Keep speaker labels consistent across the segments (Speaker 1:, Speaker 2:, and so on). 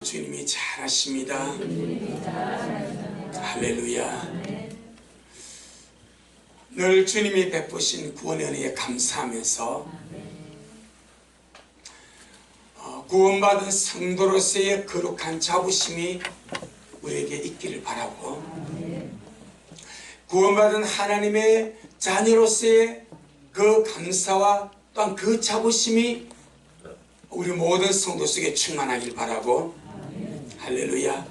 Speaker 1: 주님이 잘하십니다. 할렐루야. 늘 주님이 베푸신 구원의 은혜에 감사하면서 구원받은 성도로서의 거룩한 자부심이 우리에게 있기를 바라고, 구원받은 하나님의 자녀로서의 그 감사와 또한 그 자부심이 우리 모든 성도 속에 충만하길 바라고, 할렐루야.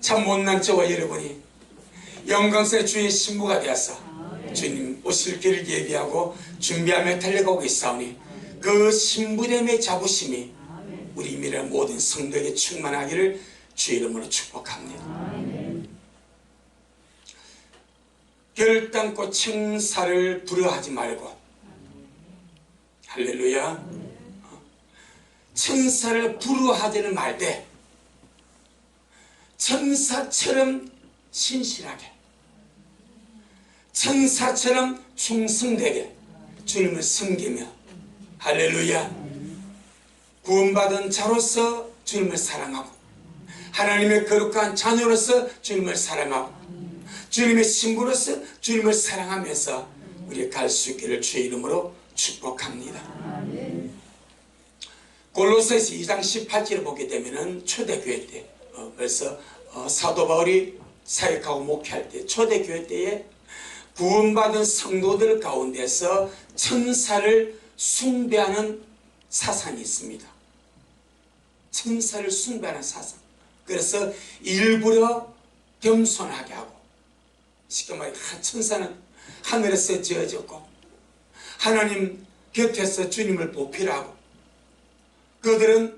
Speaker 1: 참 못난 저와 여러분이 영광스러운 주의 신부가 되어서 주님 오실 길을 예비하고 준비하며 달려가고 있사오니 그 신부됨의 자부심이 우리 미래 모든 성도에게 충만하기를 주의 이름으로 축복합니다. 결단코 청사를 부러워하지 말고, 할렐루야. 천사를 부러워하지는 말되 천사처럼 신실하게, 천사처럼 충성되게 주님을 섬기며, 할렐루야, 구원받은 자로서 주님을 사랑하고 하나님의 거룩한 자녀로서 주님을 사랑하고 주님의 신부로서 주님을 사랑하면서 우리 갈 수 있기를 주의 이름으로 축복합니다. 골로새서 2장 18절을 보게 되면은 초대교회 때, 벌써 사도 바울이 사역하고 목회할 때, 초대교회 때에 구원받은 성도들 가운데서 천사를 숭배하는 사상이 있습니다. 천사를 숭배하는 사상. 그래서 일부러 겸손하게 하고, 쉽게 말해 천사는 하늘에서 지어졌고 하나님 곁에서 주님을 보필하고 그들은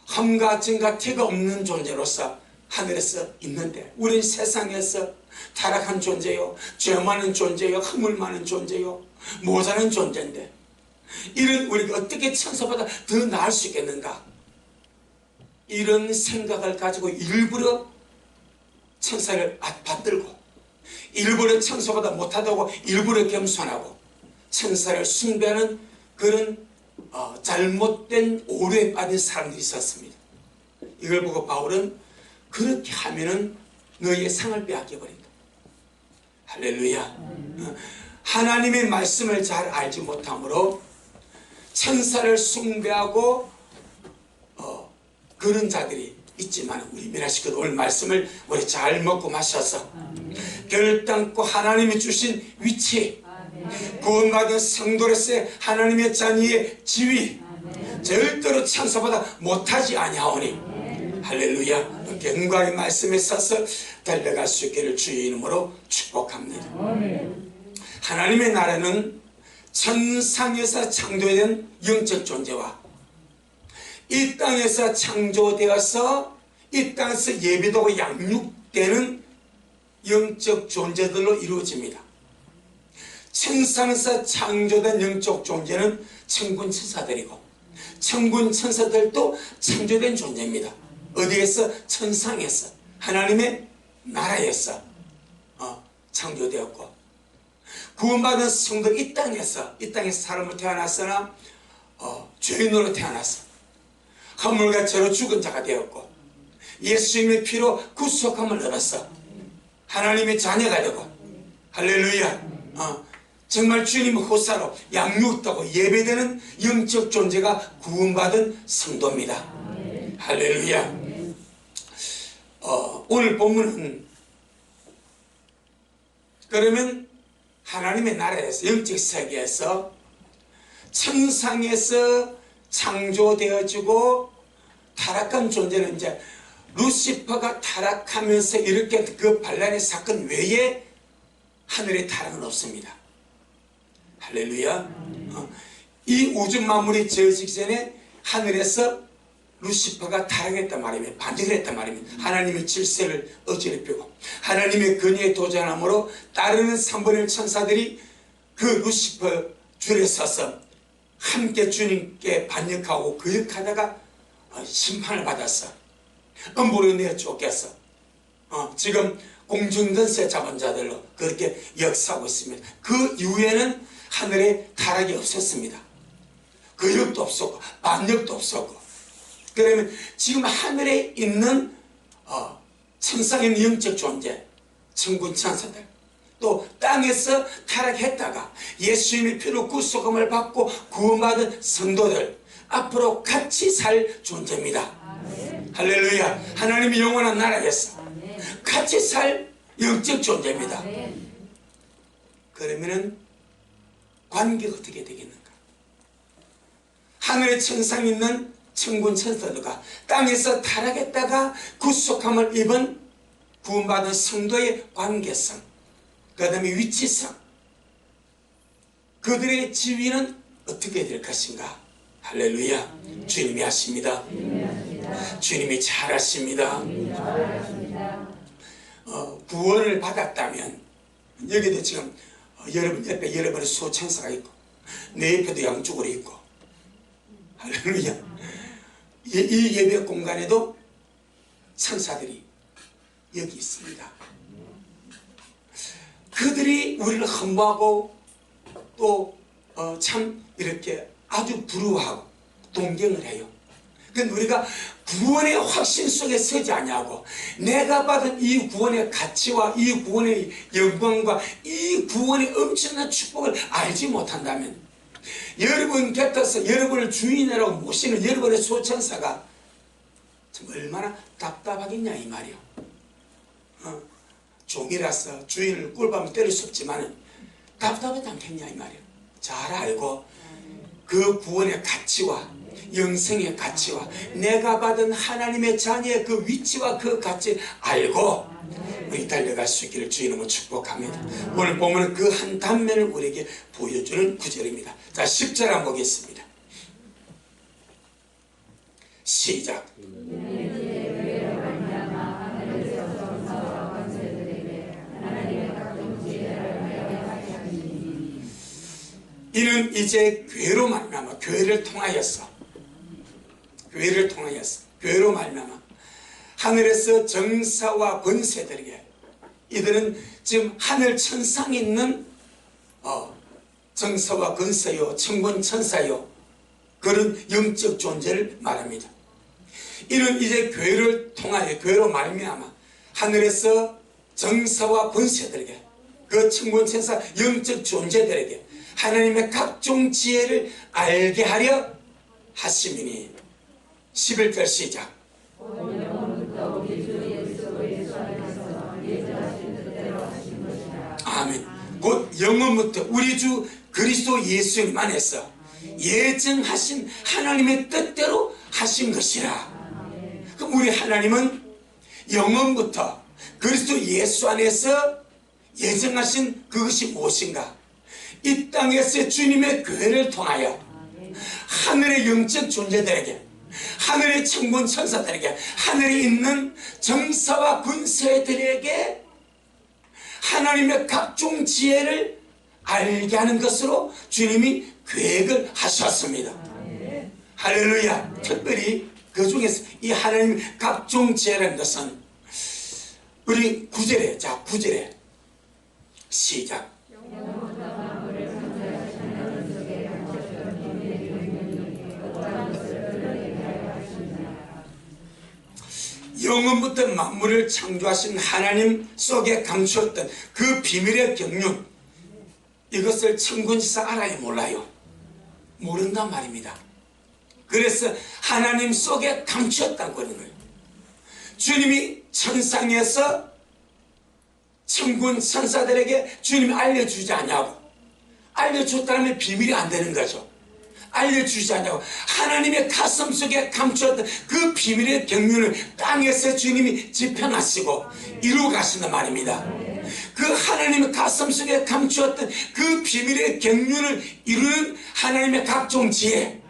Speaker 1: 함과 증과 티가 없는 존재로서 하늘에서 있는데 우리는 세상에서 타락한 존재요, 죄 많은 존재요, 허물 많은 존재요, 모자란 존재인데 이런 우리가 어떻게 천사보다 더 나을 수 있겠는가, 이런 생각을 가지고 일부러 천사를 받들고 일부러 천사보다 못하다고 일부러 겸손하고 천사를 숭배하는 그런 잘못된 오류에 빠진 사람들이 있었습니다. 이걸 보고 바울은 그렇게 하면은 너희의 상을 빼앗겨 버린다. 할렐루야. 하나님의 말씀을 잘 알지 못함으로 천사를 숭배하고 그런 자들이 있지만 우리 미라시크 오늘 말씀을 우리 잘 먹고 마셔서 결단코 하나님이 주신 위치, 구원받은 성도로서의 하나님의 자녀의 지위 절대로 천사보다 못하지 아니하오니, 할렐루야, 경과의 말씀에 서서 달려갈 수 있기를 주의 이름으로 축복합니다. 하나님의 나라는 천상에서 창조된 영적 존재와 이 땅에서 창조되어서 이 땅에서 예비되고 양육되는 영적 존재들로 이루어집니다. 천상에서 창조된 영적 존재는 천군 천사들이고 천군 천사들도 창조된 존재입니다. 어디에서? 천상에서, 하나님의 나라에서 창조되었고, 구원받은 성도 이 땅에서 사람으로 태어났으나 죄인으로 태어났어 허물과 죄로 죽은 자가 되었고 예수님의 피로 구속함을 얻었어 하나님의 자녀가 되고, 할렐루야, 정말 주님의 호사로 양육되고 예배되는 영적 존재가 구원받은 성도입니다. 할렐루야. 오늘 본문은 그러면 하나님의 나라에서, 영적 세계에서 천상에서 창조되어지고 타락한 존재는 이제 루시퍼가 타락하면서 이렇게 그 반란의 사건 외에 하늘의 타락은 없습니다. 할렐루야. 이 우주 만물이 지어지기 전에 하늘에서 루시퍼가 타락했단 말입니다. 반역을 했단 말입니다. 하나님의 질서를 어지럽히고 하나님의 권위에 도전함으로 따르는 3분의 1 천사들이 그 루시퍼 줄에 서서 함께 주님께 반역하고 거역하다가 심판을 받았어. 음부로 내어 쫓겼어. 지금 공중전세 잡은 자들로 그렇게 역사하고 있습니다. 그 이후에는 하늘에 타락이 없었습니다. 거역도 없었고 반역도 없었고 그러면 지금 하늘에 있는 천상에 있는 영적 존재, 천군 천사들, 또 땅에서 타락했다가 예수님의 피로 구속함을 받고 구원받은 성도들, 앞으로 같이 살 존재입니다. 아멘. 할렐루야. 하나님의 영원한 나라에서 아멘. 같이 살 영적 존재입니다. 아멘. 그러면은 관계가 어떻게 되겠는가? 하늘의 천상에 있는 천군 천사들과 땅에서 타락했다가 구속함을 입은 구원받은 성도의 관계성, 그 다음에 위치성, 그들의 지위는 어떻게 될 것인가? 할렐루야. 주님이 하십니다. 주님이 잘하십니다. 구원을 받았다면, 여기도 지금 여러분 옆에 여러분의 수천사가 있고 내 옆에도 양쪽으로 있고, 할렐루야. 이 예배 공간에도 천사들이 여기 있습니다. 그들이 우리를 흠모하고 또 참 이렇게 아주 부러워하고 동경을 해요. 그러니까 우리가 구원의 확신 속에 서지 아니하고 내가 받은 이 구원의 가치와 이 구원의 영광과 이 구원의 엄청난 축복을 알지 못한다면, 여러분 곁에서 여러분을 주인이라고 모시는 여러분의 소천사가 참 얼마나 답답하겠냐 이 말이요. 종이라서 주인을 꿀밤을 때릴 수 없지만 답답하지 않겠냐 이 말이요. 잘 알고 그 구원의 가치와 영생의 가치와 내가 받은 하나님의 자녀의 그 위치와 그 가치 알고 우리 달려갈 수 있기를 주의 이름으로 축복합니다. 오늘 보면 그 한 단면을 우리에게 보여주는 구절입니다. 자, 10절 한번 보겠습니다. 시작. 이는 이제 교회로 말미암아, 교회를 통하여서 교회로 말미암아 하늘에서 정사와 권세들에게, 이들은 지금 하늘 천상에 있는 정사와 권세요, 천군 천사요, 그런 영적 존재를 말합니다. 이는 이제 교회를 통하여, 교회로 말미암아 하늘에서 정사와 권세들에게, 그 천군 천사 영적 존재들에게 하나님의 각종 지혜를 알게 하려 하심이니. 11절 시작. 아멘. 곧 영원부터 우리 주 그리스도 예수님 안에서 예정하신 하나님의 뜻대로 하신 것이라. 그럼 우리 하나님은 영원부터 그리스도 예수 안에서 예정하신 그것이 무엇인가? 이 땅에서 주님의 교회를 통하여 하늘의 영적 존재들에게, 하늘의 천군 천사들에게, 하늘에 있는 정사와 군세들에게 하나님의 각종 지혜를 알게 하는 것으로 주님이 계획을 하셨습니다. 할렐루야. 특별히 그 중에서 이 하나님의 각종 지혜라는 것은 우리 9절에, 자 9절에 시작. 영원부터 만물을 창조하신 하나님 속에 감추었던 그 비밀의 경륜, 이것을 천군지사 알아요 몰라요? 모른단 말입니다. 그래서 하나님 속에 감추었다고 그러는 거예요. 주님이 천상에서 천군 천사들에게 주님이 알려주지 않냐고, 알려줬다면 비밀이 안 되는 거죠. 알려주지 않냐고, 하나님의 가슴 속에 감추었던 그 비밀의 경륜을 땅에서 주님이 집행하시고 이루어 가신단 말입니다. 그 하나님의 가슴 속에 감추었던 그 비밀의 경륜을 이루는 하나님의 각종 지혜,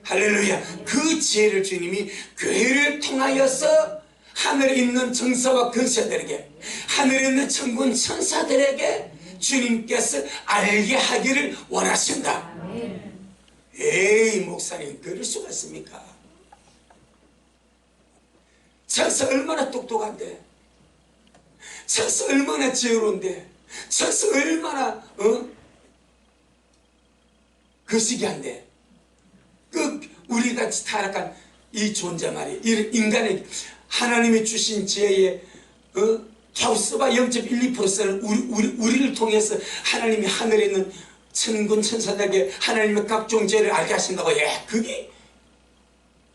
Speaker 1: 할렐루야. 그 지혜를 주님이 교회를 통하여서 하늘에 있는 정사와 권세들에게, 하늘에 있는 천군 천사들에게 주님께서 알게 하기를 원하신다. 에이 목사님, 그럴 수가 있습니까? 천사 얼마나 똑똑한데, 천사 얼마나 지혜로운데, 천사 얼마나 거시기한데, 그 우리같이 타락한 이 존재 말이에요. 이런 인간에게 하나님이 주신 지혜의 갸우스바 0.12%는 우리를 통해서 하나님이 하늘에 있는 천군 천사들에게 하나님의 각종 죄를 알게 하신다고. 예, 그게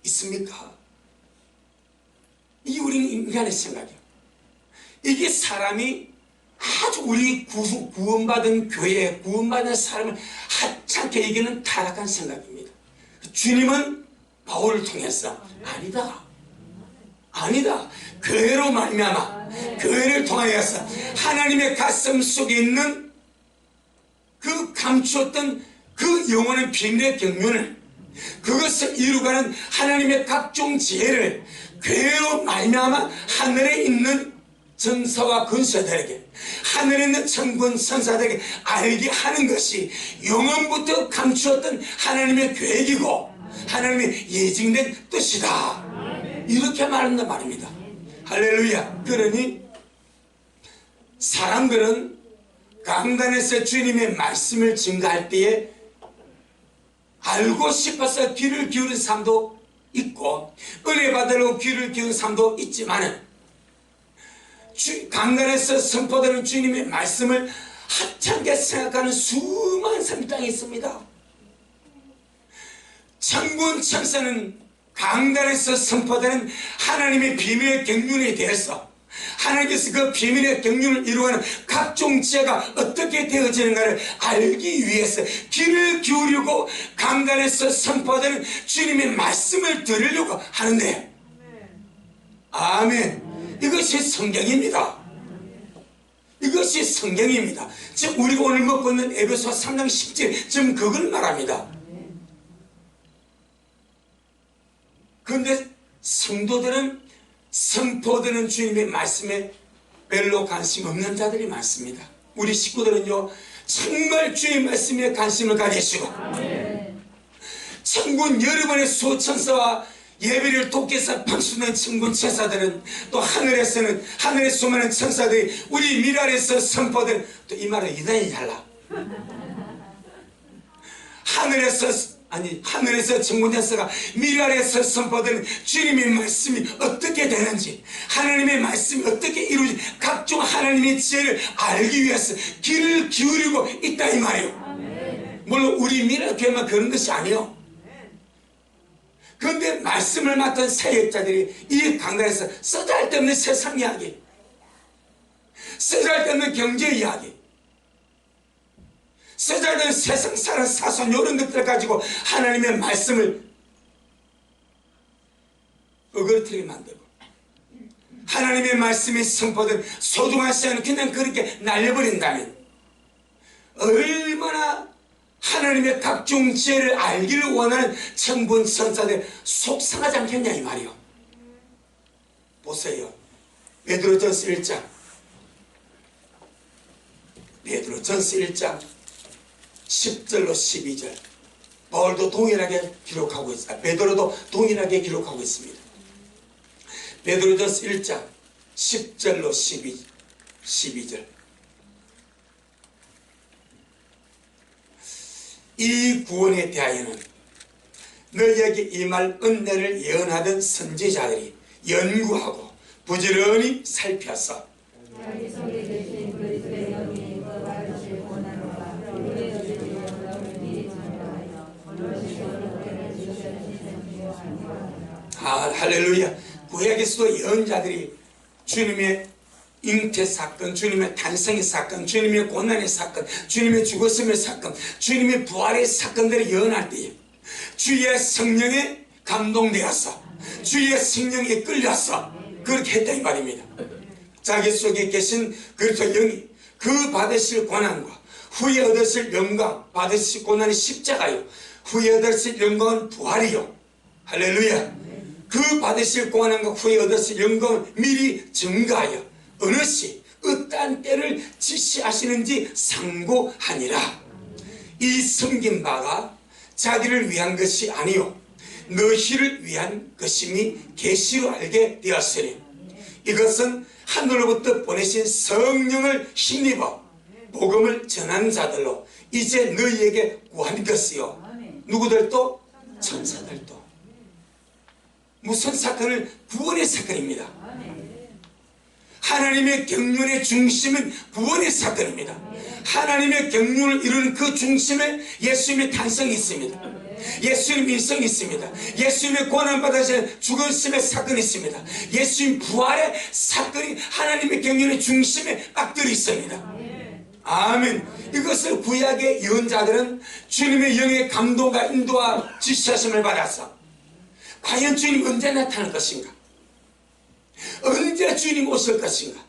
Speaker 1: 있습니까? 이게 우리 인간의 생각이에요. 이게 사람이 아주 우리 구원받은 교회, 구원받은 사람을 하찮게 이기는 타락한 생각입니다. 주님은 바울을 통해서 아니다. 교회로 말미암아 교회를 통하여서 하나님의 가슴 속에 있는 그 감추었던 그 영원한 비밀의 경륜을, 그것을 이루가는 하나님의 각종 지혜를 교회로 말미암아 하늘에 있는 전사와 근사들에게, 하늘에 있는 천군 천사들에게 알게 하는 것이 영원부터 감추었던 하나님의 계획이고 하나님의 예정된 뜻이다. 이렇게 말한단 말입니다. 할렐루야. 그러니 사람들은 강단에서 주님의 말씀을 증거할 때에 알고 싶어서 귀를 기울인 사람도 있고 은혜 받으려고 귀를 기울인 사람도 있지만은 강단에서 선포되는 주님의 말씀을 하찮게 생각하는 수많은 사람이 땅에 있습니다. 천군 천사는 강단에서 선포되는 하나님의 비밀의 경륜에 대해서, 하나님께서 그 비밀의 경륜을 이루어가는 각종 지혜가 어떻게 되어지는가를 알기 위해서 귀를 기울이고 강단에서 선포되는 주님의 말씀을 들으려고 하는데, 아멘. 이것이 성경입니다. 이것이 성경입니다. 즉 우리가 오늘 먹고 있는 에베소 3장 10절 지금 그걸 말합니다. 그런데 성도들은 선포되는 주님의 말씀에 별로 관심 없는 자들이 많습니다. 우리 식구들은요 정말 주의 말씀에 관심을 가지시고 천군 여러 번의 수천사와 예배를 돕기위해서 방수된 천군 천사들은 또 하늘에서는 하늘에 수많은 천사들이 우리 미랄에서 선포된, 또 이 말은 이단이 달라. 하늘에서 천군 천사가 미랄에서 선포되는 주님의 말씀이 어떻게 되는지, 하나님의 말씀이 어떻게 이루어지, 각종 하나님의 지혜를 알기 위해서 귀를 기울이고 있다 이 말이에요. 물론 우리 미랄 교회만 그런 것이 아니에요. 그런데 말씀을 맡은 사역자들이 이 강단에서 쓰잘데없는 세상 이야기, 쓰잘데없는 경제 이야기, 쓰잘데없는 세상 사는 사소한 이런 것들을 가지고 하나님의 말씀을 어그러뜨리게 만들고, 하나님의 말씀이 선포된 소중한 시간을 그냥 그렇게 날려버린다면 얼마나 하나님의 각종 지혜를 알기를 원하는 천군 천사들 속상하지 않겠냐 이 말이요. 보세요. 베드로전서 1장, 베드로전서 1장 10절로 12절 바울도 동일하게 기록하고 있습니다. 베드로도 동일하게 기록하고 있습니다. 베드로전서 1장 10절로 12절 이 구원에 대하여는 너희에게 임할 은혜를 예언하던 선지자들이 연구하고 부지런히 살펴서 할렐루야. 구약에서도 예언자들이 주님의 잉태 사건, 주님의 탄생의 사건, 주님의 고난의 사건, 주님의 죽었음의 사건, 주님의 부활의 사건들을 예언할 때에 주의 성령에 감동되어서 주의 성령에 끌려서 그렇게 했다 이 말입니다. 자기 속에 계신 그리스도 영이 그 받으실 고난과 후에 얻으실 영광, 받으실 고난이 십자가요, 후에 얻으실 영광은 부활이요. 할렐루야. 그 받으실 고난과 후에 얻으실 영광을 미리 증거하여 어느 시 어떠한 때를 지시하시는지 상고하니라. 이 섬긴 바가 자기를 위한 것이 아니요 너희를 위한 것임이 계시로 알게 되었으니 이것은 하늘로부터 보내신 성령을 힘입어 복음을 전하는 자들로 이제 너희에게 구한 것이요 누구들도? 천사들도. 무슨 사건을? 구원의 사건입니다. 하나님의 경륜의 중심은 구원의 사건입니다. 하나님의 경륜을 이루는 그 중심에 예수님의 탄생이 있습니다. 예수님의 일성이 있습니다. 예수님의 고난받아서 죽으심의 사건이 있습니다. 예수님 부활의 사건이 하나님의 경륜의 중심에 딱 들어 있습니다. 아멘. 이것을 구약의 예언자들은 주님의 영의 감동과 인도와 지시하심을 받아서 과연 주님 언제 나타날 것인가? 언제 주님 오실 것인가?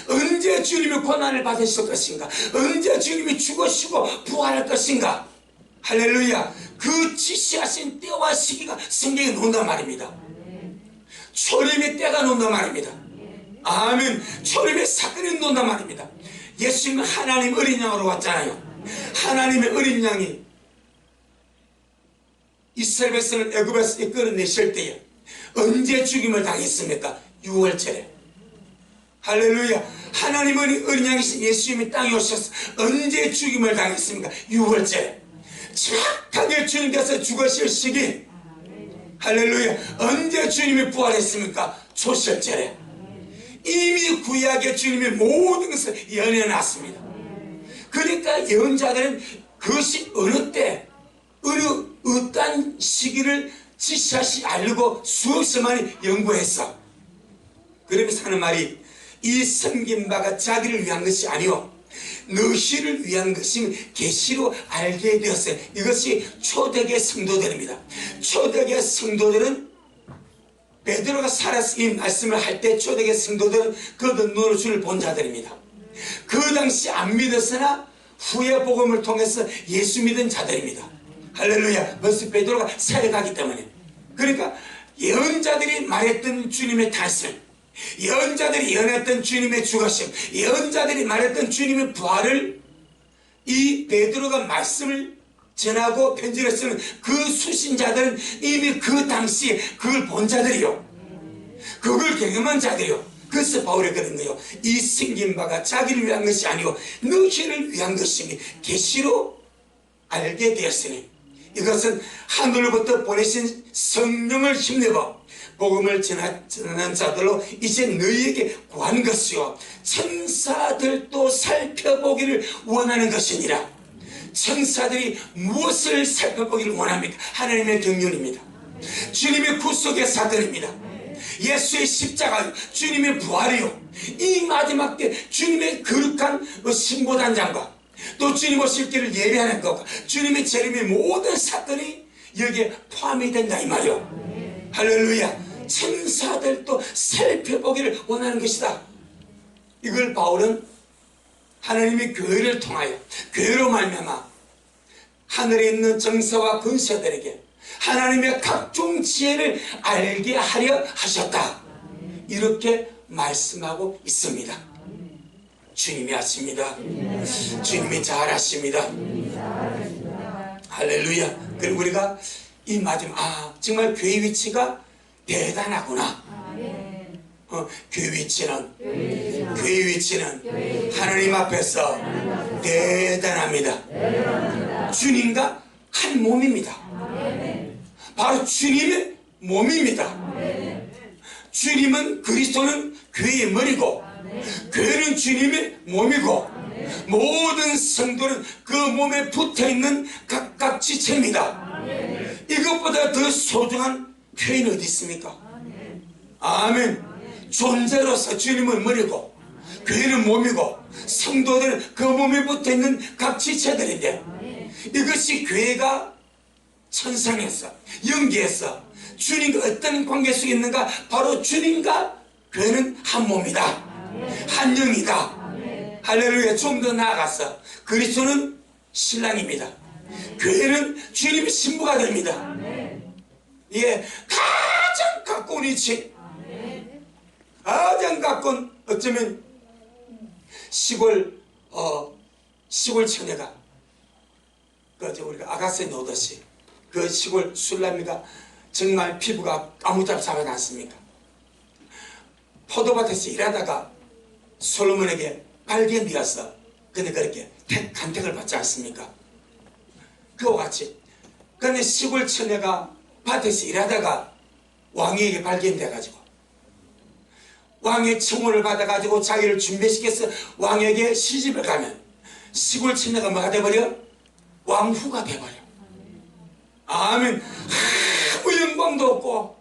Speaker 1: 언제 주님의 고난을 받으실 것인가? 언제 주님이 죽으시고 부활할 것인가? 할렐루야. 그 지시하신 때와 시기가 성경에 나온단 말입니다. 초림의 때가 나온단 말입니다. 아멘. 초림의 사건이 나온단 말입니다. 예수님은 하나님 어린 양으로 왔잖아요. 하나님의 어린 양이 이스라엘 백성을 애굽에서 이끌어내실 때에 언제 죽임을 당했습니까? 6월절에. 할렐루야. 하나님은 어린 양이신 예수님이 땅에 오셔서 언제 죽임을 당했습니까? 6월절에. 정확하게 주님께서 죽으실 시기. 할렐루야. 언제 주님이 부활했습니까? 초실절에. 이미 구약의 주님의 모든 것을 예언해놨습니다. 그러니까 예언자들은 그것이 어느 때 어떤 시기를 지시하시 알고 수없이 많이 연구했어. 그러면서 하는 말이 이 섬긴 바가 자기를 위한 것이 아니요 너희를 위한 것이면 계시로 알게 되었어요. 이것이 초대교회 성도들입니다. 초대교회 성도들은 베드로가 살아서 이 말씀을 할 때 초대교회 성도들은 그들 눈으로 주를 본 자들입니다. 그 당시 안 믿었으나 후에 복음을 통해서 예수 믿은 자들입니다. 할렐루야. 벌써 베드로가 살아가기 때문에. 그러니까 예언자들이 말했던 주님의 탄생, 예언자들이 예언했던 주님의 죽으심, 예언자들이 말했던 주님의 부활을 이 베드로가 말씀을 전하고 편지를 쓰는 그 수신자들은 이미 그 당시에 그걸 본 자들이요, 그걸 경험한 자들이요. 그래서 바울이 그런 거요. 이 생긴 바가 자기를 위한 것이 아니고 너희를 위한 것이니 계시로 알게 되었으니 이것은 하늘로부터 보내신 성령을 힘입어 복음을 전하는 자들로 이제 너희에게 구한 것이요 천사들도 살펴보기를 원하는 것이니라. 천사들이 무엇을 살펴보기를 원합니까? 하나님의 경륜입니다. 주님의 구속의 사건입니다. 예수의 십자가, 주님의 부활이요, 이 마지막 때 주님의 거룩한 신보단장과 또 주님 오실 때를 예배하는 것과 주님의 재림의 모든 사건이 여기에 포함이 된다 이 말이요. 할렐루야. 천사들도 살펴보기를 원하는 것이다. 이걸 바울은 하나님의 교회를 통하여, 교회로 말미암아 하늘에 있는 정사와 권세들에게 하나님의 각종 지혜를 알게 하려 하셨다, 이렇게 말씀하고 있습니다. 주님이 하십니다. 주님이 잘하십니다. 할렐루야. 그리고 우리가 이 마지막 정말 교회 위치가 대단하구나. 교회 위치는 하나님 앞에서 대단합니다. 주님과 한 몸입니다. 바로 주님의 몸입니다. 주님은, 그리스도는 교회의 머리고 교회는 주님의 몸이고 모든 성도는 그 몸에 붙어있는 각각 지체입니다. 이것보다 더 소중한 교회는 어디 있습니까? 아멘. 존재로서 주님은 머리고 교회는 몸이고 성도들은 그 몸에 붙어있는 각 지체들인데, 이것이 교회가 천상에서 영계에서 주님과 어떤 관계 속에 있는가? 바로 주님과 교회는 한 몸이다, 한 영이다. 할렐루야. 좀 더 나아가서 그리스도는 신랑입니다. 교회는 주님의 신부가 됩니다. 예, 가장 가까운 위치, 가장 가까운, 어쩌면 시골 처녀가 우리가 아가스에 놓듯이 그 시골 술람이가 정말 피부가 까무잡잡하지 않습니까? 포도밭에서 일하다가 솔로몬에게 발견되어서 근데 그렇게 간택을 받지 않습니까? 그와 같이. 그런데 시골 처녀가 밭에서 일하다가 왕에게 발견돼 가지고 왕의 청혼을 받아 가지고 자기를 준비시켜서 왕에게 시집을 가면 시골 처녀가 뭐가 돼버려? 왕후가 돼버려. 아멘. 아무 영광도 없고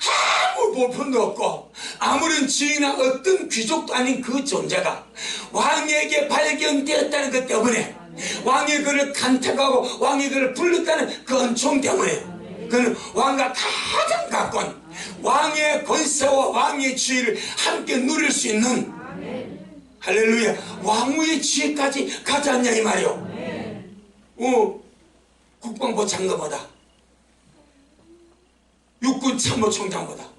Speaker 1: 아무 볼품도 없고 아무런 지위나 어떤 귀족도 아닌 그 존재가 왕에게 발견되었다는 것 때문에, 왕이 그를 간택하고 왕이 그를 불렀다는 그 은총 때문에 그는 왕과 가장 가까운 왕의 권세와 왕의 지위를 함께 누릴 수 있는, 할렐루야, 왕후의 지위까지 가지 않냐 이 말이요. 국방부 장관보다, 육군 참모총장보다,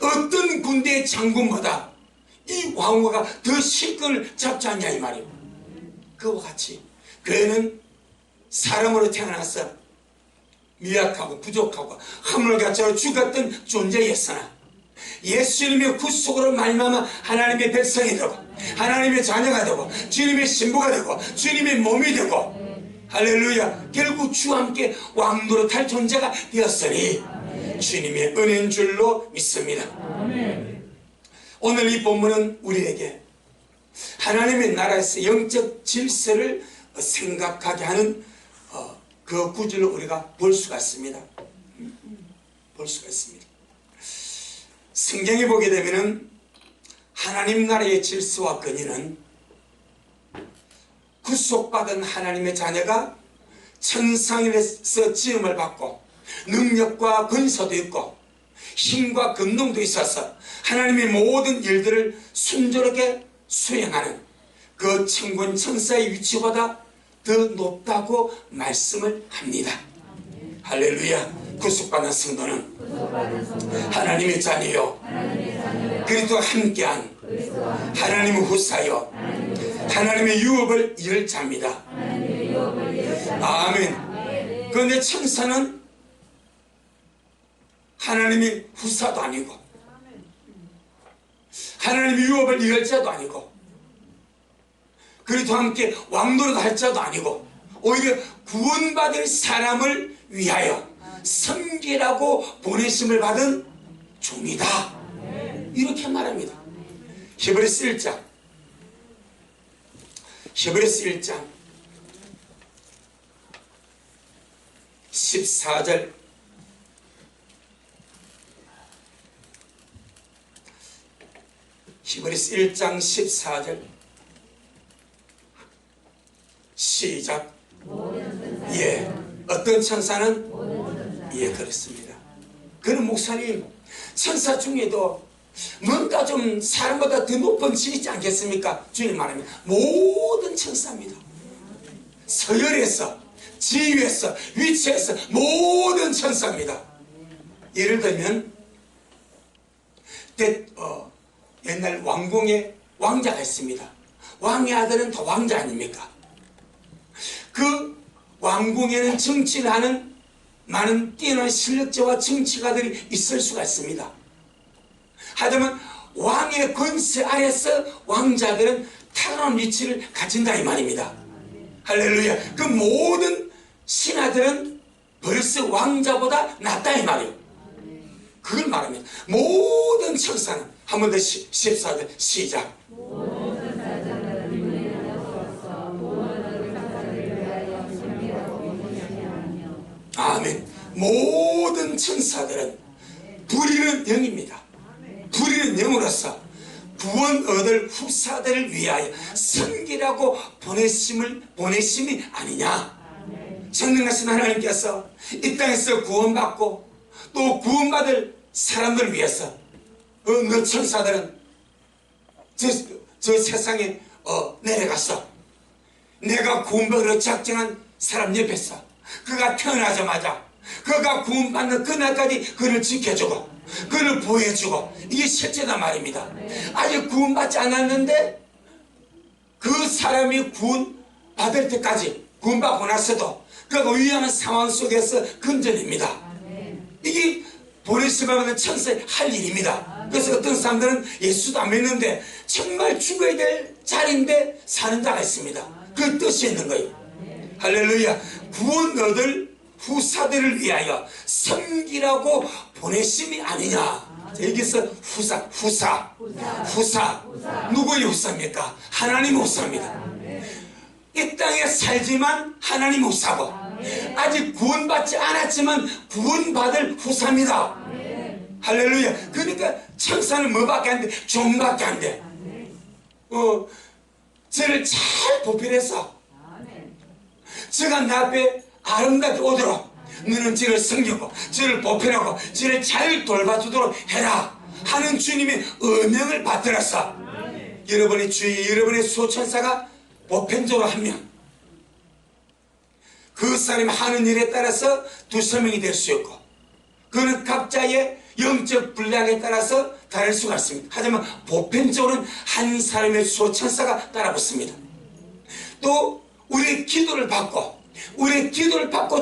Speaker 1: 어떤 군대의 장군보다 이 왕후가 더 실권을 잡지 않냐 이 말이요. 그와 같이 그는 사람으로 태어나서 미약하고 부족하고 하물같이 죽었던 존재였으나 예수님의 구속으로 말미암아 하나님의 백성이 되고 하나님의 자녀가 되고 주님의 신부가 되고 주님의 몸이 되고, 할렐루야, 결국 주와 함께 왕노릇할 존재가 되었으니 주님의 은혜인 줄로 믿습니다. 오늘 이 본문은 우리에게 하나님의 나라에서 영적 질서를 생각하게 하는 그 구절을 우리가 볼 수가 있습니다. 볼 수가 있습니다. 성경에 보게 되면은 하나님 나라의 질서와 권위는 구속받은 하나님의 자녀가 천상에서 지음을 받고 능력과 권세도 있고 힘과 권능도 있어서 하나님의 모든 일들을 순조롭게 수행하는 그 천군 천사의 위치보다 더 높다고 말씀을 합니다. 할렐루야. 구속받은 성도는 하나님의 자녀요, 그리스도와 함께한 하나님의 후사요, 하나님의 유업을 이을 자입니다. 아멘. 그런데 천사는 하나님의 후사도 아니고 하나님의 유업을 이을 자도 아니고 그리스도와 함께 왕노릇 할 자도 아니고 오히려 구원받을 사람을 위하여 섬기라고 보내심을 받은 종이다, 이렇게 말합니다. 히브리서 1장 14절 히브리서 1장 14절 시작. 예, 어떤 천사는? 예, 그렇습니다. 그는 목사님, 천사 중에도 뭔가 좀 사람보다 더 높은 지위 있지 않겠습니까? 주님 말합니다. 모든 천사입니다. 서열에서, 지위에서, 위치에서 모든 천사입니다. 예를 들면 옛날 왕궁에 왕자가 있습니다. 왕의 아들은 다 왕자 아닙니까? 그 왕궁에는 정치를 하는 많은 뛰어난 실력자와 정치가들이 있을 수가 있습니다. 하지만 왕의 권세 아래서 왕자들은 탁월한 위치를 가진다 이 말입니다. 할렐루야. 그 모든 신하들은 벌써 왕자보다 낫다 이 말이에요. 그걸 말합니다. 모든 천사는, 한 번 더 14절 시작. 아멘. 모든 천사들은 부리는 영입니다. 부리는 영으로서 구원 얻을 후사들을 위하여 섬기라고 보내심이 아니냐. 전능하신 하나님께서 이 땅에서 구원받고 또 구원받을 사람들을 위해서 너 천사들은 저 세상에 내려가서 내가 구원받으러 작정한 사람 옆에서 그가 태어나자마자 그가 구원받는 그날까지 그를 지켜주고 그를 보호해주고, 이게 실제다 말입니다. 아직 구원받지 않았는데 그 사람이 구원받을 때까지, 구원받고 나서도 그가 위험한 상황 속에서 건져냅니다. 이게 보내심을 받는 천사의 할 일입니다. 그래서 어떤 사람들은 예수도 안 믿는데 정말 죽어야 될 자리인데 사는 자가 있습니다. 그 뜻이 있는 거예요. 할렐루야. 구원 얻을 후사들을 위하여 섬기라고 보내심이 아니냐. 여기서 후사. 누구의 후사입니까? 하나님의 후사입니다. 이 땅에 살지만 하나님 후사고, 아직 구원받지 않았지만 구원받을 후사입니다. 할렐루야. 그러니까 천사는 뭐밖에 안 돼? 종밖에 안 돼. 저를 잘 보필해서 저가 내 앞에 아름답게 오도록 너는 저를 섬기고 저를 보필하고 저를 잘 돌봐주도록 해라 하는 주님의 음명을 받들어서 여러분의 주위에 여러분의 수호천사가 보편적으로 한 명, 그 사람이 하는 일에 따라서 두세 명이 될 수 있고, 그는 각자의 영적 분량에 따라서 다를 수가 있습니다. 하지만 보편적으로는 한 사람의 수호천사가 따라붙습니다. 또 우리의 기도를 받고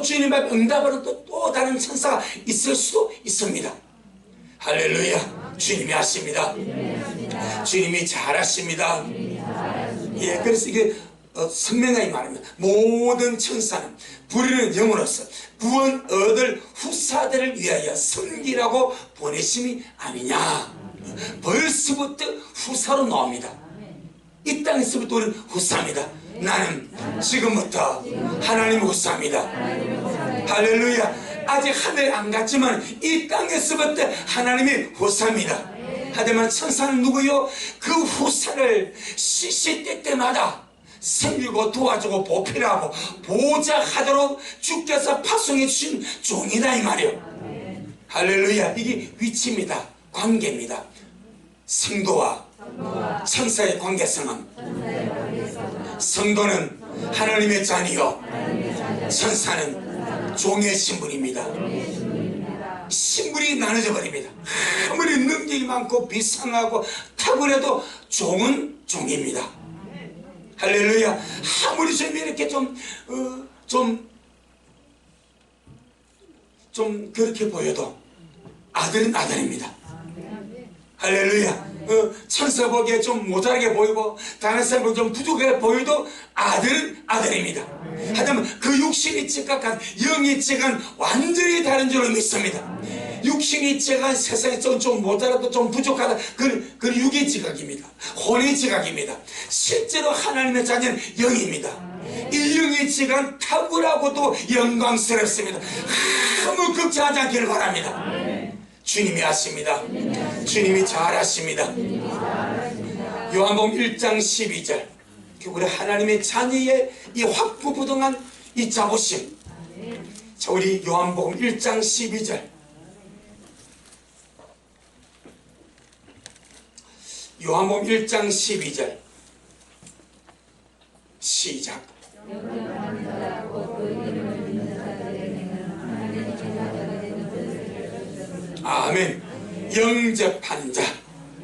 Speaker 1: 주님 앞에 응답하는 또 다른 천사가 있을 수도 있습니다. 할렐루야. 주님이 하십니다. 주님이 잘하십니다. 예, 그래서 이게 선명하게 말합니다. 모든 천사는 부르는 영으로서 구원 얻을 후사들을 위하여 섬기라고 보내심이 아니냐. 벌써부터 후사로 나옵니다. 이 땅에서부터 우리는 후사입니다. 나는 지금부터 하나님의 후사입니다. 할렐루야. 아직 하늘에 안 갔지만 이 땅에서부터 하나님의 후사입니다. 하지만 천사는 누구요? 그 후사를 시시때때마다 섬기고 도와주고 보필하고 보호자하도록 주께서 파송해 주신 종이다 이 말이요. 할렐루야. 이게 위치입니다. 관계입니다. 성도와 천사의 관계성은, 성도는 하나님의 자녀요, 천사는 종의 신분입니다. 신분이 나눠져 버립니다. 아무리 능력이 많고 비상하고 탁월해도 종은 종입니다. 할렐루야. 아무리 좀 이렇게 좀 그렇게 보여도 아들은 아들입니다. 할렐루야. 천사 보기에 좀 모자라게 보이고 다른 사람 보기에 좀 부족하게 보여도 아들은 아들입니다. 하지만 그 육신이 지각한 영이 지각한 완전히 다른 줄로 믿습니다. 육신이 지각한 세상에 좀 모자라도 좀 부족하다, 그 육의 지각입니다. 혼의 지각입니다. 실제로 하나님의 자녀는 영입니다. 이 영의 지각은 탁월하고도 영광스럽습니다. 아무 걱정하지 않기를 바랍니다. 주님이 하십니다. 주님이 잘하십니다. 요한복음 1장 12절, 우리 하나님의 자녀의 이 확부부동한 이 자부심. 자, 우리 요한복음 1장 12절, 요한복음 1장 12절 시작. 아멘. 영접하는 자,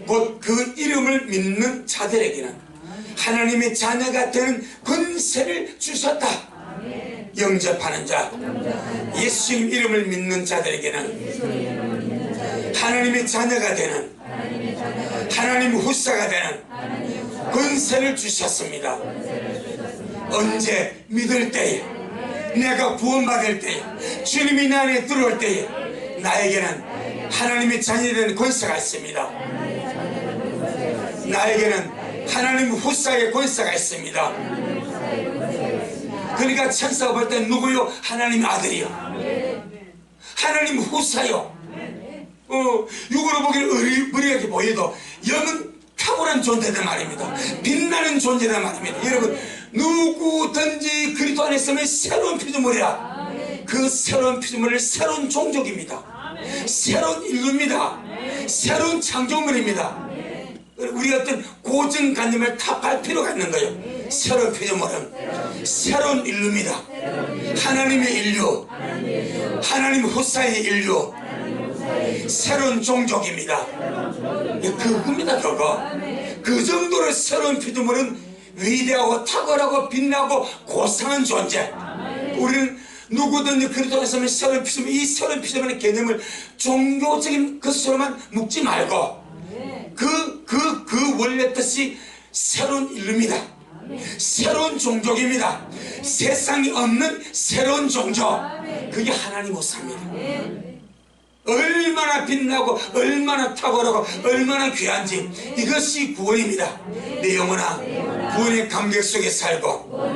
Speaker 1: 곧 그 이름을 믿는 자들에게는 하나님의 자녀가 되는 권세를 주셨다. 영접하는 자, 예수님 이름을 믿는 자들에게는 하나님의 자녀가 되는, 하나님 후사가 되는 권세를 주셨습니다. 언제? 믿을 때에, 내가 구원받을 때에, 주님이 내 안에 들어올 때에 나에게는 하나님의 자녀이 되는 권세가 있습니다. 나에게는 하나님 후사의 권세가 있습니다. 그러니까 천사가 볼 때 누구요? 하나님 아들이요, 하나님 후사요. 육으로 보기는 의리하게 보여도 영은 탁월한 존재다 말입니다. 빛나는 존재다 말입니다. 여러분, 누구든지 그리스도 안에 있으면 새로운 피조물이라. 그 새로운 피조물은 새로운 종족입니다. 새로운 인류입니다. 새로운 창조물입니다. 우리가 어떤 고정관념을 타파할 필요가 있는 거예요. 새로운 피조물은 새로운 인류입니다. 하나님의 인류, 하나님 후사의 인류, 새로운 종족입니다. 그겁니다. 그거. 그 정도로 새로운 피조물은 위대하고 탁월하고 빛나고 고상한 존재. 우리는 누구든지 그리스도에 있으면 새로운 피조물, 이 새로운 피조물의 개념을 종교적인 것으로만 묶지 말고 그 원래 뜻이 새로운 인류입니다. 새로운 종족입니다. 세상에 없는 새로운 종족, 그게 하나님 우사입니다. 얼마나 빛나고 얼마나 탁월하고 얼마나 귀한지, 이것이 구원입니다. 내 영혼아, 구원의 감격 속에 살고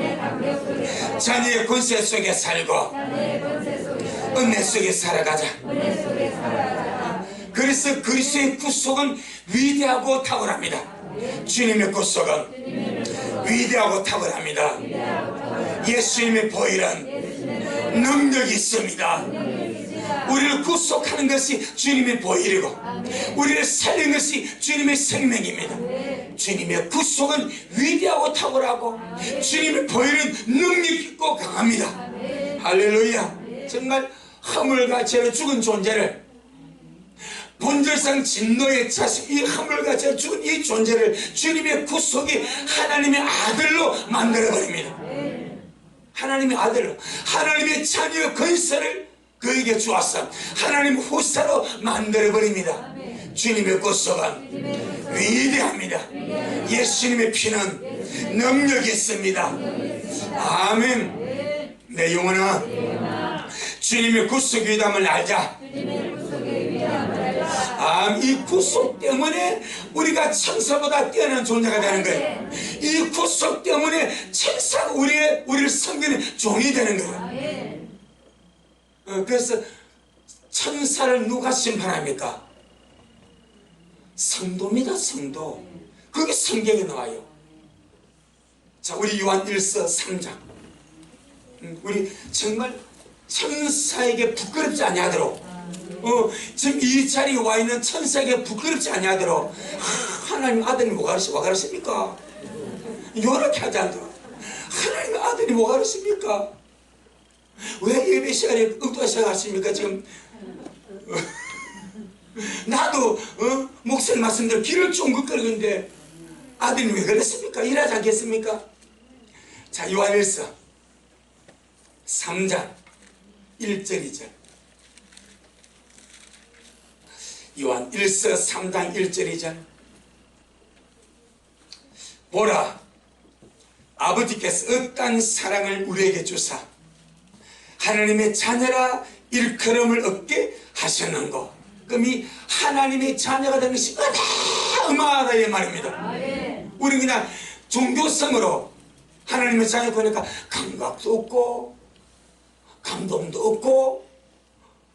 Speaker 1: 자녀의 권세 속에 살고 은혜 속에 살아가자. 그래서 그리스도의 구속은 위대하고 탁월합니다. 주님의 구속은 위대하고 탁월합니다. 예수님의 보혈은 능력이 있습니다. 우리를 구속하는 것이 주님의 보혈이고 우리를 살리는 것이 주님의 생명입니다. 주님의 구속은 위대하고 탁월하고 주님의 보혈은 능력 있고 강합니다. 할렐루야. 정말 화물과 죄로 죽은 존재를, 본질상 진노에 차서 이 화물과 죄로 죽은 이 존재를 주님의 구속이 하나님의 아들로 만들어버립니다. 하나님의 아들로, 하나님의 자녀의 권세를 그에게 주었어 하나님 후사로 만들어버립니다. 주님의 구속은 위대합니다. 예수님의 피는 능력이 있습니다. 아멘. 내 영혼아, 주님의 구속 위대함을 알자. 이 구속 때문에 우리가 천사보다 뛰어난 존재가 되는 거예요. 이 구속 때문에 천사가 우리를 섬기는 종이 되는 거예요. 그래서 천사를 누가 심판합니까? 성도입니다. 성도. 그게 성경에 나와요. 자, 우리 요한 1서 3장. 우리 정말 천사에게 부끄럽지 아니하도록, 지금 이 자리에 와 있는 천사에게 부끄럽지 아니하도록, 하나님 아들이 뭐가 그러십니까? 요렇게 하지 않도록. 하나님 아들이 뭐가 그러십니까? 왜 예배 시간에 엉뚱한 생각 하십니까? 지금 나도 목사님 말씀대로 길을 쫑긋거리는데 아들이 왜 그랬습니까? 일하지 않겠습니까? 자, 요한일서 3장 1절 2절. 요한일서 3장 1절 2절. 보라, 아버지께서 어떤 사랑을 우리에게 주사 하나님의 자녀라 일컬음을 얻게 하셨는고. 그럼 이 하나님의 자녀가 되는 것이 어마어마하다 이 말입니다. 우리 그냥 종교성으로 하나님의 자녀 보니까 감각도 없고 감동도 없고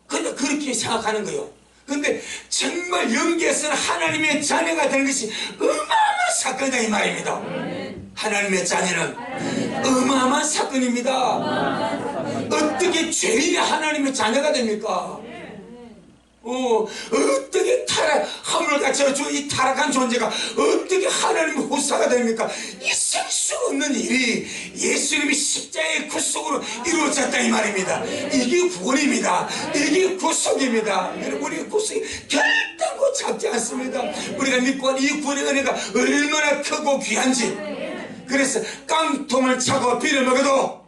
Speaker 1: 그냥 그렇게 생각하는 거예요. 근데 정말 영계에서는 하나님의 자녀가 되는 것이 어마어마한 사건이다 이 말입니다. 하나님의 자녀는 어마어마한 사건입니다. 어떻게 죄인이 하나님의 자녀가 됩니까? 어떻게 하물같이 이 타락한 존재가 어떻게 하나님의 후사가 됩니까? 있을 수 없는 일이 예수님이 십자가의 구속으로 이루어졌다 이 말입니다. 이게 구원입니다. 이게 구속입니다. 우리의 구속이 결단코 작지 않습니다. 우리가 믿고 이 구원의 은혜가 얼마나 크고 귀한지. 그래서 깡통을 차고 빌어먹어도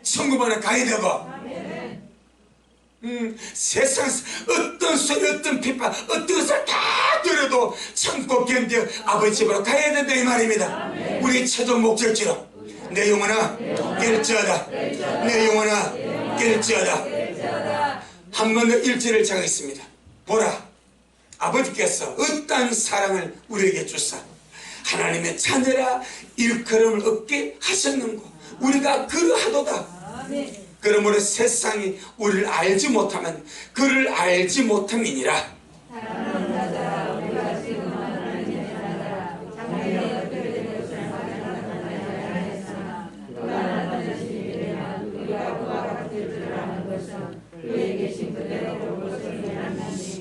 Speaker 1: 천국만에 가야 되고, 세상 어떤 소리 어떤 비판 어떤 것을 다 들어도 참고 견뎌 아버지 집으로 가야 된다 이 말입니다. 우리 최종 목적지로 내 영혼아 깰지어다. 내 영혼아 깰지어다. 한 번 더 일절을 자극했습니다. 보라, 아버지께서 어떠한 사랑을 우리에게 주사 하나님의 자녀라 일컬음을 얻게 하셨는고. 우리가 그러하도다. 그러므로 세상이 우리를 알지 못하면 그를 알지 못함이니라.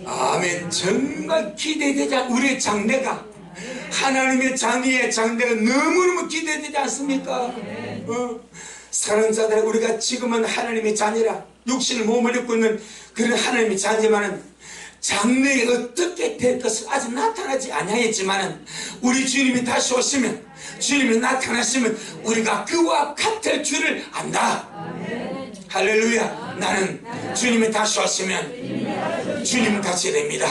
Speaker 1: 아멘. 정말 기대되지 않 우리의 장래가, 하나님의 자녀의 장래가 너무너무 기대되지 않습니까? 사랑하는 자들, 우리가 지금은 하나님의 자녀라 육신을 몸을 입고 있는 그런 하나님의 자녀만은 장래에 어떻게 될 것을 아직 나타나지 아니하였지만은 우리 주님이 다시 오시면, 주님이 나타나시면 우리가 그와 같을 줄을 안다. 할렐루야. 나는 주님이 다시 오시면 주님 같이 됩니다.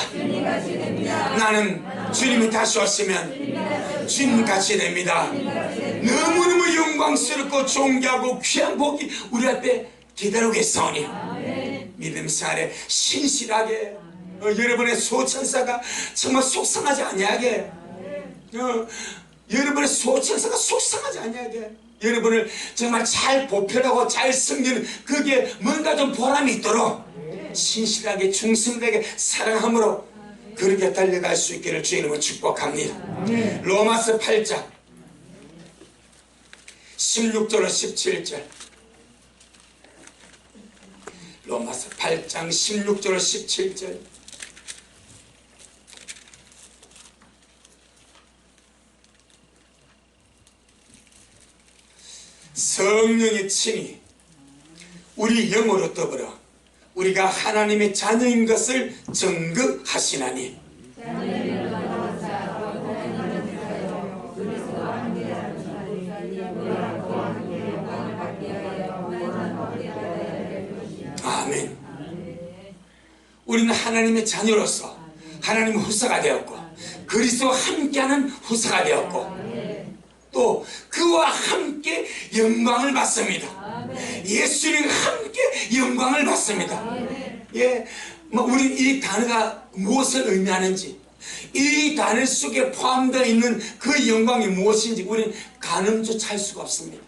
Speaker 1: 나는 주님이 다시 오시면 주님같이 됩니다. 너무너무 영광스럽고 존귀하고 귀한 복이 우리 앞에 기다리고 있사오니 믿음 생활에 신실하게 여러분의 소천사가 정말 속상하지 아니하게 여러분의 소천사가 속상하지 아니하게 여러분을 정말 잘 보편하고 잘 섬기는 그게 뭔가 좀 보람이 있도록 신실하게 충성되게 사랑함으로 그렇게 달려갈 수 있기를 주님은 축복합니다. 로마서 8장 16절로 17절 로마서 8장 16절로 17절 성령의 친히 우리 영으로 더불어 우리가 하나님의 자녀인 것을 증거하시나니 아멘. 우리는 하나님의 자녀로서 하나님의 후사가 되었고 그리스도와 함께하는 후사가 되었고 또 그와 함께 영광을 받습니다. 예수님과 함께 영광을 받습니다. 예, 우리 이 단어가 무엇을 의미하는지 이 단어 속에 포함되어 있는 그 영광이 무엇인지 우리는 가늠조차 할 수가 없습니다.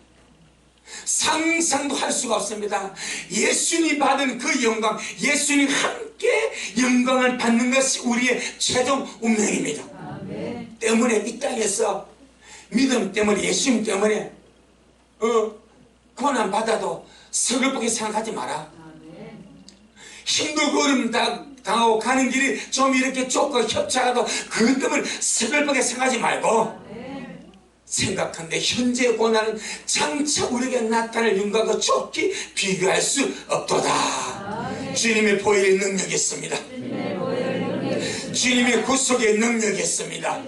Speaker 1: 상상도 할 수가 없습니다. 예수님이 받은 그 영광, 예수님 함께 영광을 받는 것이 우리의 최종 운명입니다. 때문에 이 땅에서 믿음 때문에 예수님 때문에 고난 받아도 서글프게 생각하지 마라. 힘들고 어려움 당하고 가는 길이 좀 이렇게 좁고 협착하도 그것 때문에 서글프게 생각하지 말고 생각한데 현재의 고난은 장차 우리에게 나타날 영광과 좁게 비교할 수 없도다. 주님의 보혈의 능력이 있습니다. 주님의 구속의 능력이 있습니다.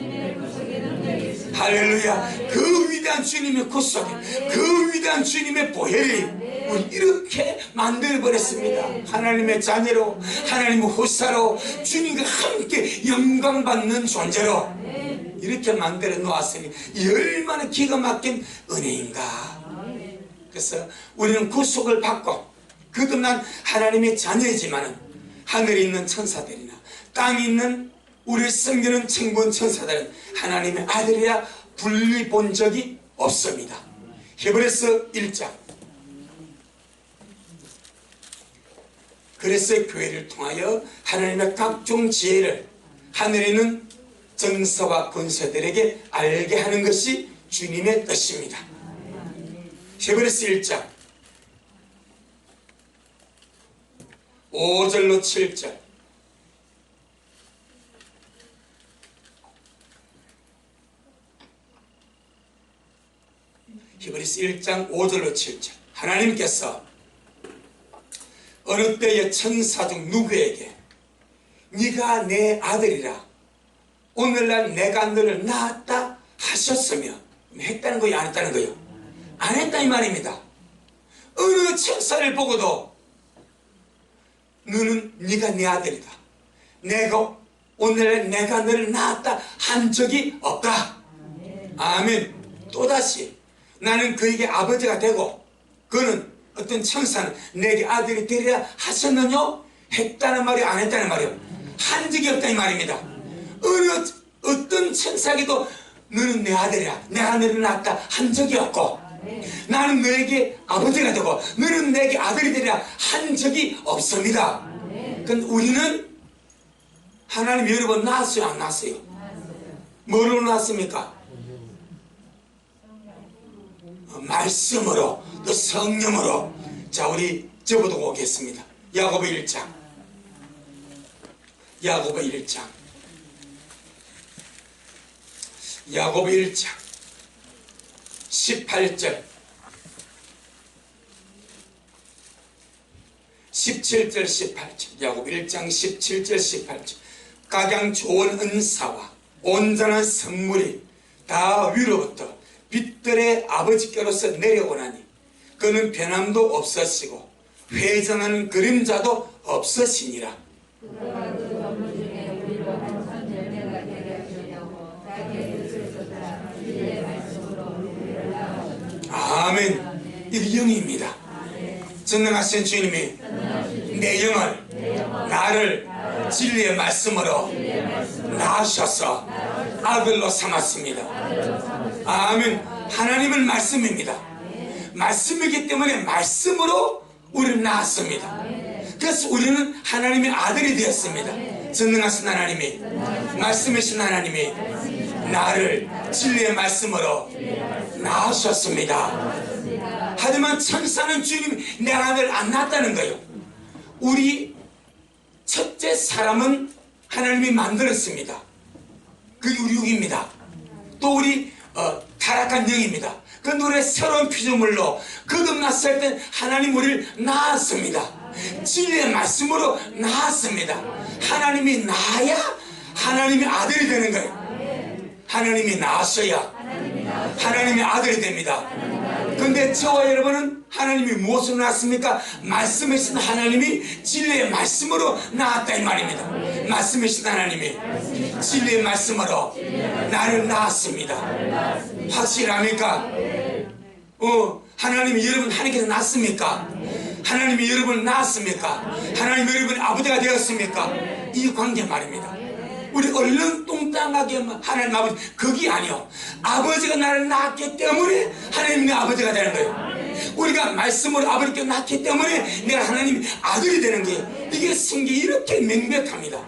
Speaker 1: 할렐루야. 그 위대한 주님의 구속, 그 위대한 주님의 보혈이 우리 이렇게 만들어버렸습니다. 하나님의 자녀로, 하나님의 후사로, 주님과 함께 영광받는 존재로 이렇게 만들어 놓았으니 얼마나 기가 막힌 은혜인가. 그래서 우리는 구속을 받고 거듭난 하나님의 자녀이지만 하늘에 있는 천사들이나 땅에 있는 우리를 섬기는 천군 천사들은 하나님의 아들이야 분리 본 적이 없습니다. 히브리서 1장. 그래서 교회를 통하여 하나님의 각종 지혜를 하늘에 있는 정사와 권세들에게 알게 하는 것이 주님의 뜻입니다. 히브리서 1장 5절로 7절 히브리서 1장 5절로 7절 하나님께서 어느 때에 천사 중 누구에게 네가 내 아들이라 오늘날 내가 너를 낳았다 하셨으며 했다는 거예요? 안 했다는 거예요? 안 했다 이 말입니다. 어느 천사를 보고도 너는 네가 내 아들이다, 내가 오늘날 내가 너를 낳았다 한 적이 없다. 아멘. 또다시 나는 그에게 아버지가 되고 그는 어떤 천사는 내게 아들이 되리라 하셨느냐? 했다는 말이요? 안 했다는 말이요? 한 적이 없다 이 말입니다. 어떤 천사에게도 너는 내 아들이야, 내가 너를 낳았다 한 적이 없고 나는 너에게 아버지가 되고 너는 내게 아들이 되리라 한 적이 없습니다. 그런데 우리는 하나님 여러 번 낳았어요? 안 낳았어요? 뭐로 낳았습니까? 말씀으로 또 성령으로. 자, 우리 접어두고 오겠습니다. 야고보 1장 야고보 1장 야고보 1장 18절 17절 18절 야고보 1장 17절 18절 각양 좋은 은사와 온전한 선물이 다 위로부터 빛들의 아버지께로서 내려오나니 그는 변함도 없으시고 회전하는 그림자도 없으시니라. 아멘. 이게 영입니다. 전능하신 주님이 내 영을 나를 진리의 말씀으로 낳으셔서 아들로 삼았습니다. 아멘. 하나님은 말씀입니다. 말씀이기 때문에 말씀으로 우리를 낳았습니다. 그래서 우리는 하나님의 아들이 되었습니다. 전능하신 하나님이, 말씀이신 하나님이 나를 진리의 말씀으로 낳으셨습니다. 하지만 천사는 주님이 내 아들을 안 낳았다는 거예요. 우리 첫째 사람은 하나님이 만들었습니다. 그게 우리 육입니다. 또 우리 타락한 영입니다. 그 노래 새로운 피조물로 거듭났을 때 하나님 우리를 낳았습니다. 진리의 말씀으로 낳았습니다. 하나님이 낳아야 하나님의 아들이 되는 거예요. 하나님이 낳으셔야 하나님의 아들이 됩니다. 그런데 저와 여러분은 하나님이 무엇으로 낳았습니까? 말씀이신 하나님이 진리의 말씀으로 낳았다 이 말입니다. 말씀이신 하나님이 진리의 말씀으로 나를 낳았습니다. 확실합니까? 하나님이 여러분 하나님께서 낳습니까? 하나님이 여러분을 낳았습니까? 하나님이 여러분의 아버지가 되었습니까? 이 관계 말입니다. 우리 얼른 뚱땅하게 하나님 아버지, 그게 아니요. 아버지가 나를 낳았기 때문에 하나님 내 아버지가 되는 거예요. 우리가 말씀으로 아버지께 낳기 때문에 내가 하나님의 아들이 되는 거예요. 이게 성경이 이렇게 명백합니다.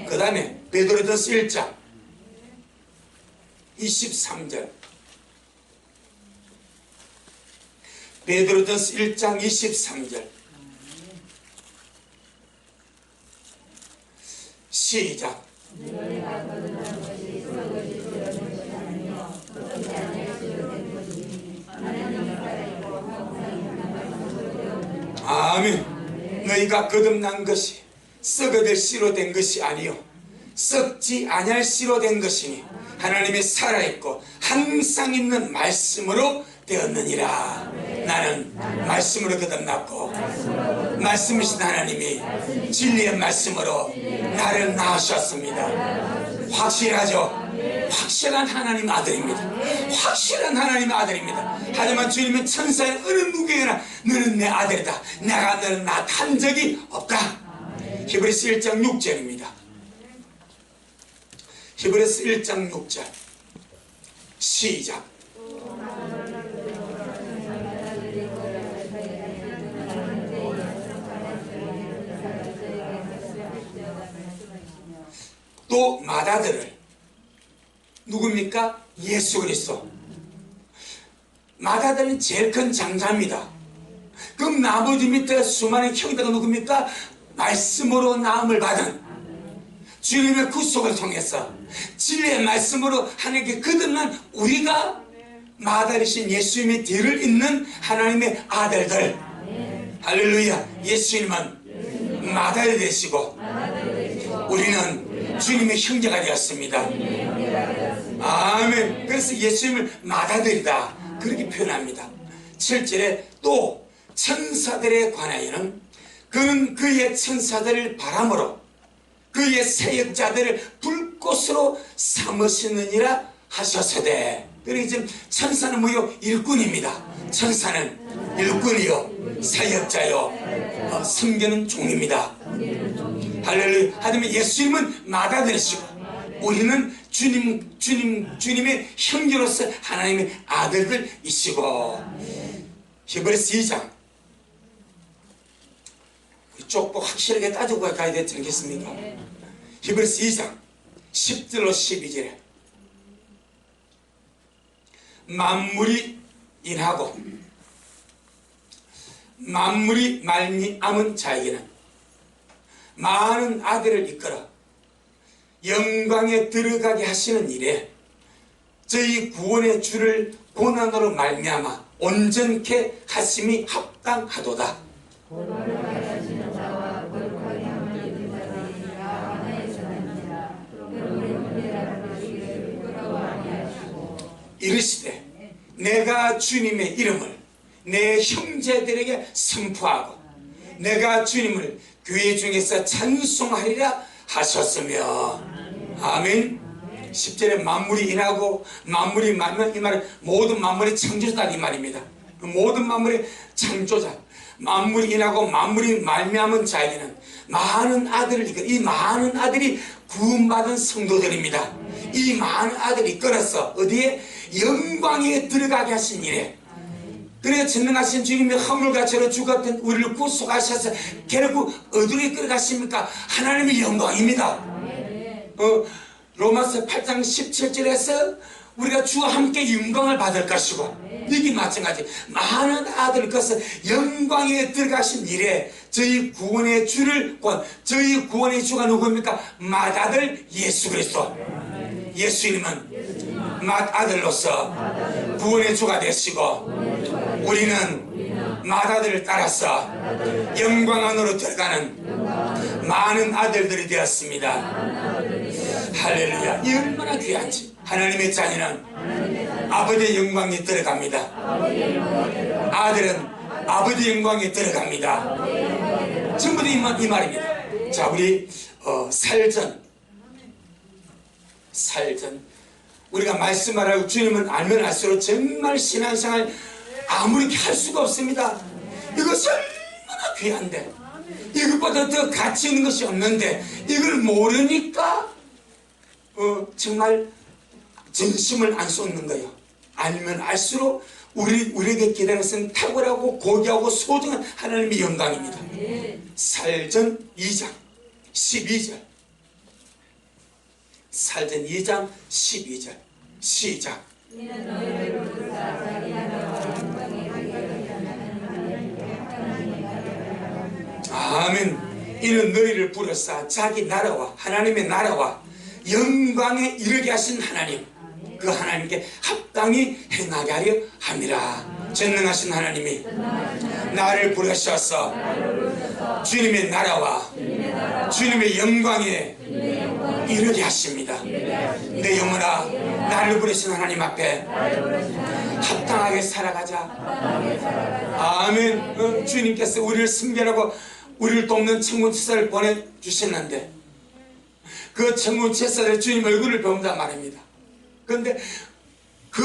Speaker 1: 그 다음에 베드로전서 1장 23절, 베드로전서 1장 23절 시작. 아멘. 너희가 거듭난 것이 썩어질 씨로 된 것이 아니요 썩지 아니할 씨로 된 것이니 하나님이 살아있고 항상 있는 말씀으로 되었느니라. 나는 말씀으로 거듭났고 말씀이신 하나님이 진리의 말씀으로 나를 낳으셨습니다. 확실하죠? 확실한 하나님 아들입니다. 확실한 하나님의 아들입니다. 하지만 주님은 천사의 어느 누구에게나 너는 내 아들이다, 내가 너를 낳은 적이 없다. 히브리서 1장 6절입니다. 히브리서 1장 6절 시작. 또 맏아들을 누굽니까? 예수 그리스도. 맏아들은 제일 큰 장자입니다. 그럼 나머지 밑에 수많은 형제가 누굽니까? 말씀으로 나음을 받은 주님의 구속을 통해서 진리의 말씀으로 하나님께 거듭난 우리가 맏아들이신 예수님의 뒤를 잇는 하나님의 아들들. 할렐루야. 예수님은 맏아들이 되시고 우리는 주님의 형제가 되었습니다. 아멘. 그래서 예수님을 맏아들이다 그렇게 표현합니다. 7절에 또 천사들에 관하여는 그는 그의 천사들을 바람으로 그의 세역자들을 불꽃으로 삼으시느니라 하셨으되. 그러니 지금 천사는 뭐요? 일꾼입니다. 천사는 일꾼이요 세역자요 섬기는 종입니다. 할렐루야. 하지만 예수님은 맏아들이시고 우리는 주님의 형제로서 하나님의 아들들이시고. 히브리서 2장 쪽 확실하게 따지고 가야 되지 않겠습니까? 히브리서 2장 10절로 12절에 만물이 인하고 만물이 말미암은 자에게는 많은 아들을 이끌어 영광에 들어가게 하시는 일에 저희 구원의 주를 고난으로 말미암아 온전케 하심이 합당하도다. 이르시되 내가 주님의 이름을 내 형제들에게 선포하고 내가 주님을 교회 중에서 찬송하리라 하셨으며. 아멘. 10절에 만물이 인하고 만물이 말면 이 말은 모든 만물이 창조주다 이 말입니다. 모든 만물의 창조자, 만물이 인하고 만물이 말미암은 자에게는 많은 아들을 이끌어, 이 많은 아들이 구원받은 성도들입니다. 이 많은 아들이 이끌어서 어디에? 영광에 들어가게 하신 일에. 그래서 전능하신 주님이 허물같이로 죽었던 우리를 구속하셔서 결국 어디로 이끌어가십니까? 하나님의 영광입니다. 로마서 8장 17절에서 우리가 주와 함께 영광을 받을 것이고, 이게 마찬가지. 많은 아들 것은 영광에 들어가신 일에 저희 구원의 주를, 저희 구원의 주가 누구입니까? 맏아들 예수 그리스도. 예수님은 맏아들로서 구원의 주가 되시고, 우리는 맏아들을 따라서 영광 안으로 들어가는 많은 아들들이 되었습니다. 할렐루야. 이 얼마나 귀한지. 하나님의 자녀는 아버지의 영광에 들어갑니다. 아들은 아버지의 영광에 들어갑니다. 전부 다 이 말입니다. 자, 우리 살전 우리가 말씀하라고 주님은 알면 알수록 정말 신앙생활 아무리 할 수가 없습니다. 이것이 얼마나 귀한데, 이것보다 더 가치 있는 것이 없는데 이걸 모르니까 정말 전심을 안 쏟는 거예요. 알면 알수록 우리에게 기다리는 것은 탁월하고 고귀하고 소중한 하나님의 영광입니다. 살전 2장 12절. 살전 2장 12절 시작. 아멘. 이는 너희를 부르사 자기 나라와 하나님의 나라와 영광에 이르게 하신 하나님, 그 하나님께 합당히 행하게 하려 함이라. 전능하신 하나님이 나를 부르셔서 주님의 나라와 주님의 영광에 이르게 하십니다. 내 영혼아, 나를 부르신 하나님 앞에 합당하게 살아가자. 아멘. 주님께서 우리를 승별하고 우리를 돕는 천군천사를 보내주셨는데 그 천군천사들 주님 얼굴을 배운다 말입니다. 그런데 그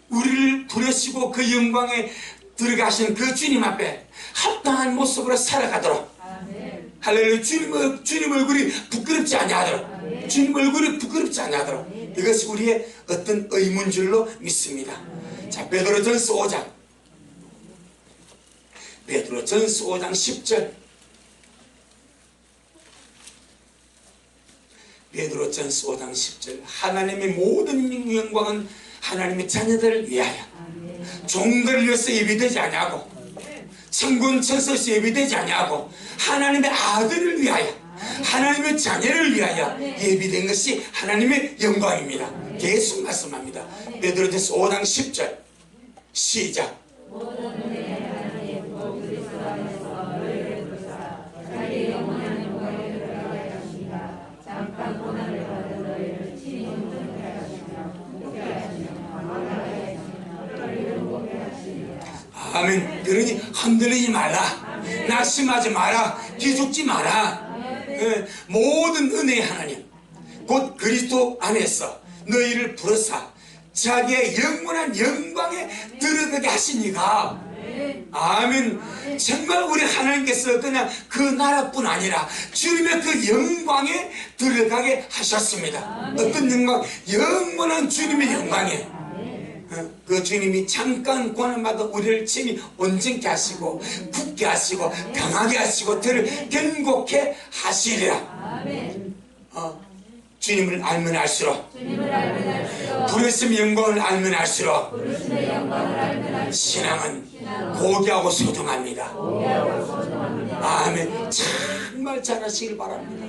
Speaker 1: 우리를 부르시고 그 영광에 들어가신 그 주님 앞에 합당한 모습으로 살아가도록, 할렐루야. 주님 얼굴이 부끄럽지 아니하도록, 주님 얼굴이 부끄럽지 아니하도록, 이것이 우리의 어떤 의문줄로 믿습니다. 자, 베드로전서 5장 10절. 베드로전서 5장 10절. 하나님의 모든 영광은 하나님의 자녀들을 위하여, 종들을 위해서 예비되지 아니하고 천군천사에서 예비되지 아니하고 하나님의 아들을 위하여, 하나님의 자녀를 위하여 예비된 것이 하나님의 영광입니다. 계속 말씀합니다. 베드로전서 5장 10절 시작. 아멘. 그러니 흔들리지 마라, 낙심하지 마라, 기죽지 마라. 모든 은혜의 하나님 곧 그리스도 안에서 너희를 부르사 자기의 영원한 영광에 들어가게 하시니가. 아멘. 정말 우리 하나님께서 그냥 그 나라뿐 아니라 주님의 그 영광에 들어가게 하셨습니다. 어떤 영광? 영원한 주님의 영광에. 그 주님이 잠깐 고난받아 우리를 친히 온전케 하시고 굳게 하시고 강하게 하시고 들을 견고케 하시리라. 주님을 알면 알수록, 부르심의 영광을 알면 알수록 신앙은 고귀하고 소중합니다. 아멘. 정말 잘하시길 바랍니다.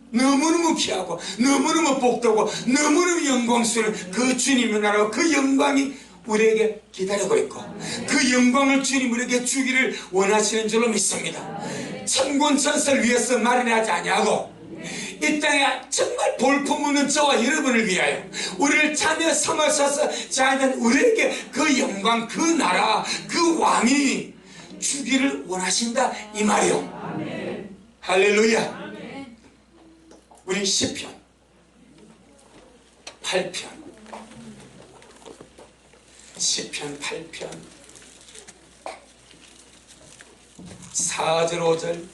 Speaker 1: 너무너무 귀하고 너무너무 복되고 너무너무 영광스러운 그 주님의 나라와 그 영광이 우리에게 기다리고 있고 그 영광을 주님 우리에게 주기를 원하시는 줄로 믿습니다. 천군천사를 위해서 마련하지 아니하고 이 땅에 정말 볼품없는 저와 여러분을 위하여 우리를 자녀 삼으셔서 자녀는 우리에게 그 영광, 그 나라, 그 왕이 주기를 원하신다 이 말이요. 할렐루야. 우리 시편 8편 시편 8편 4절 5절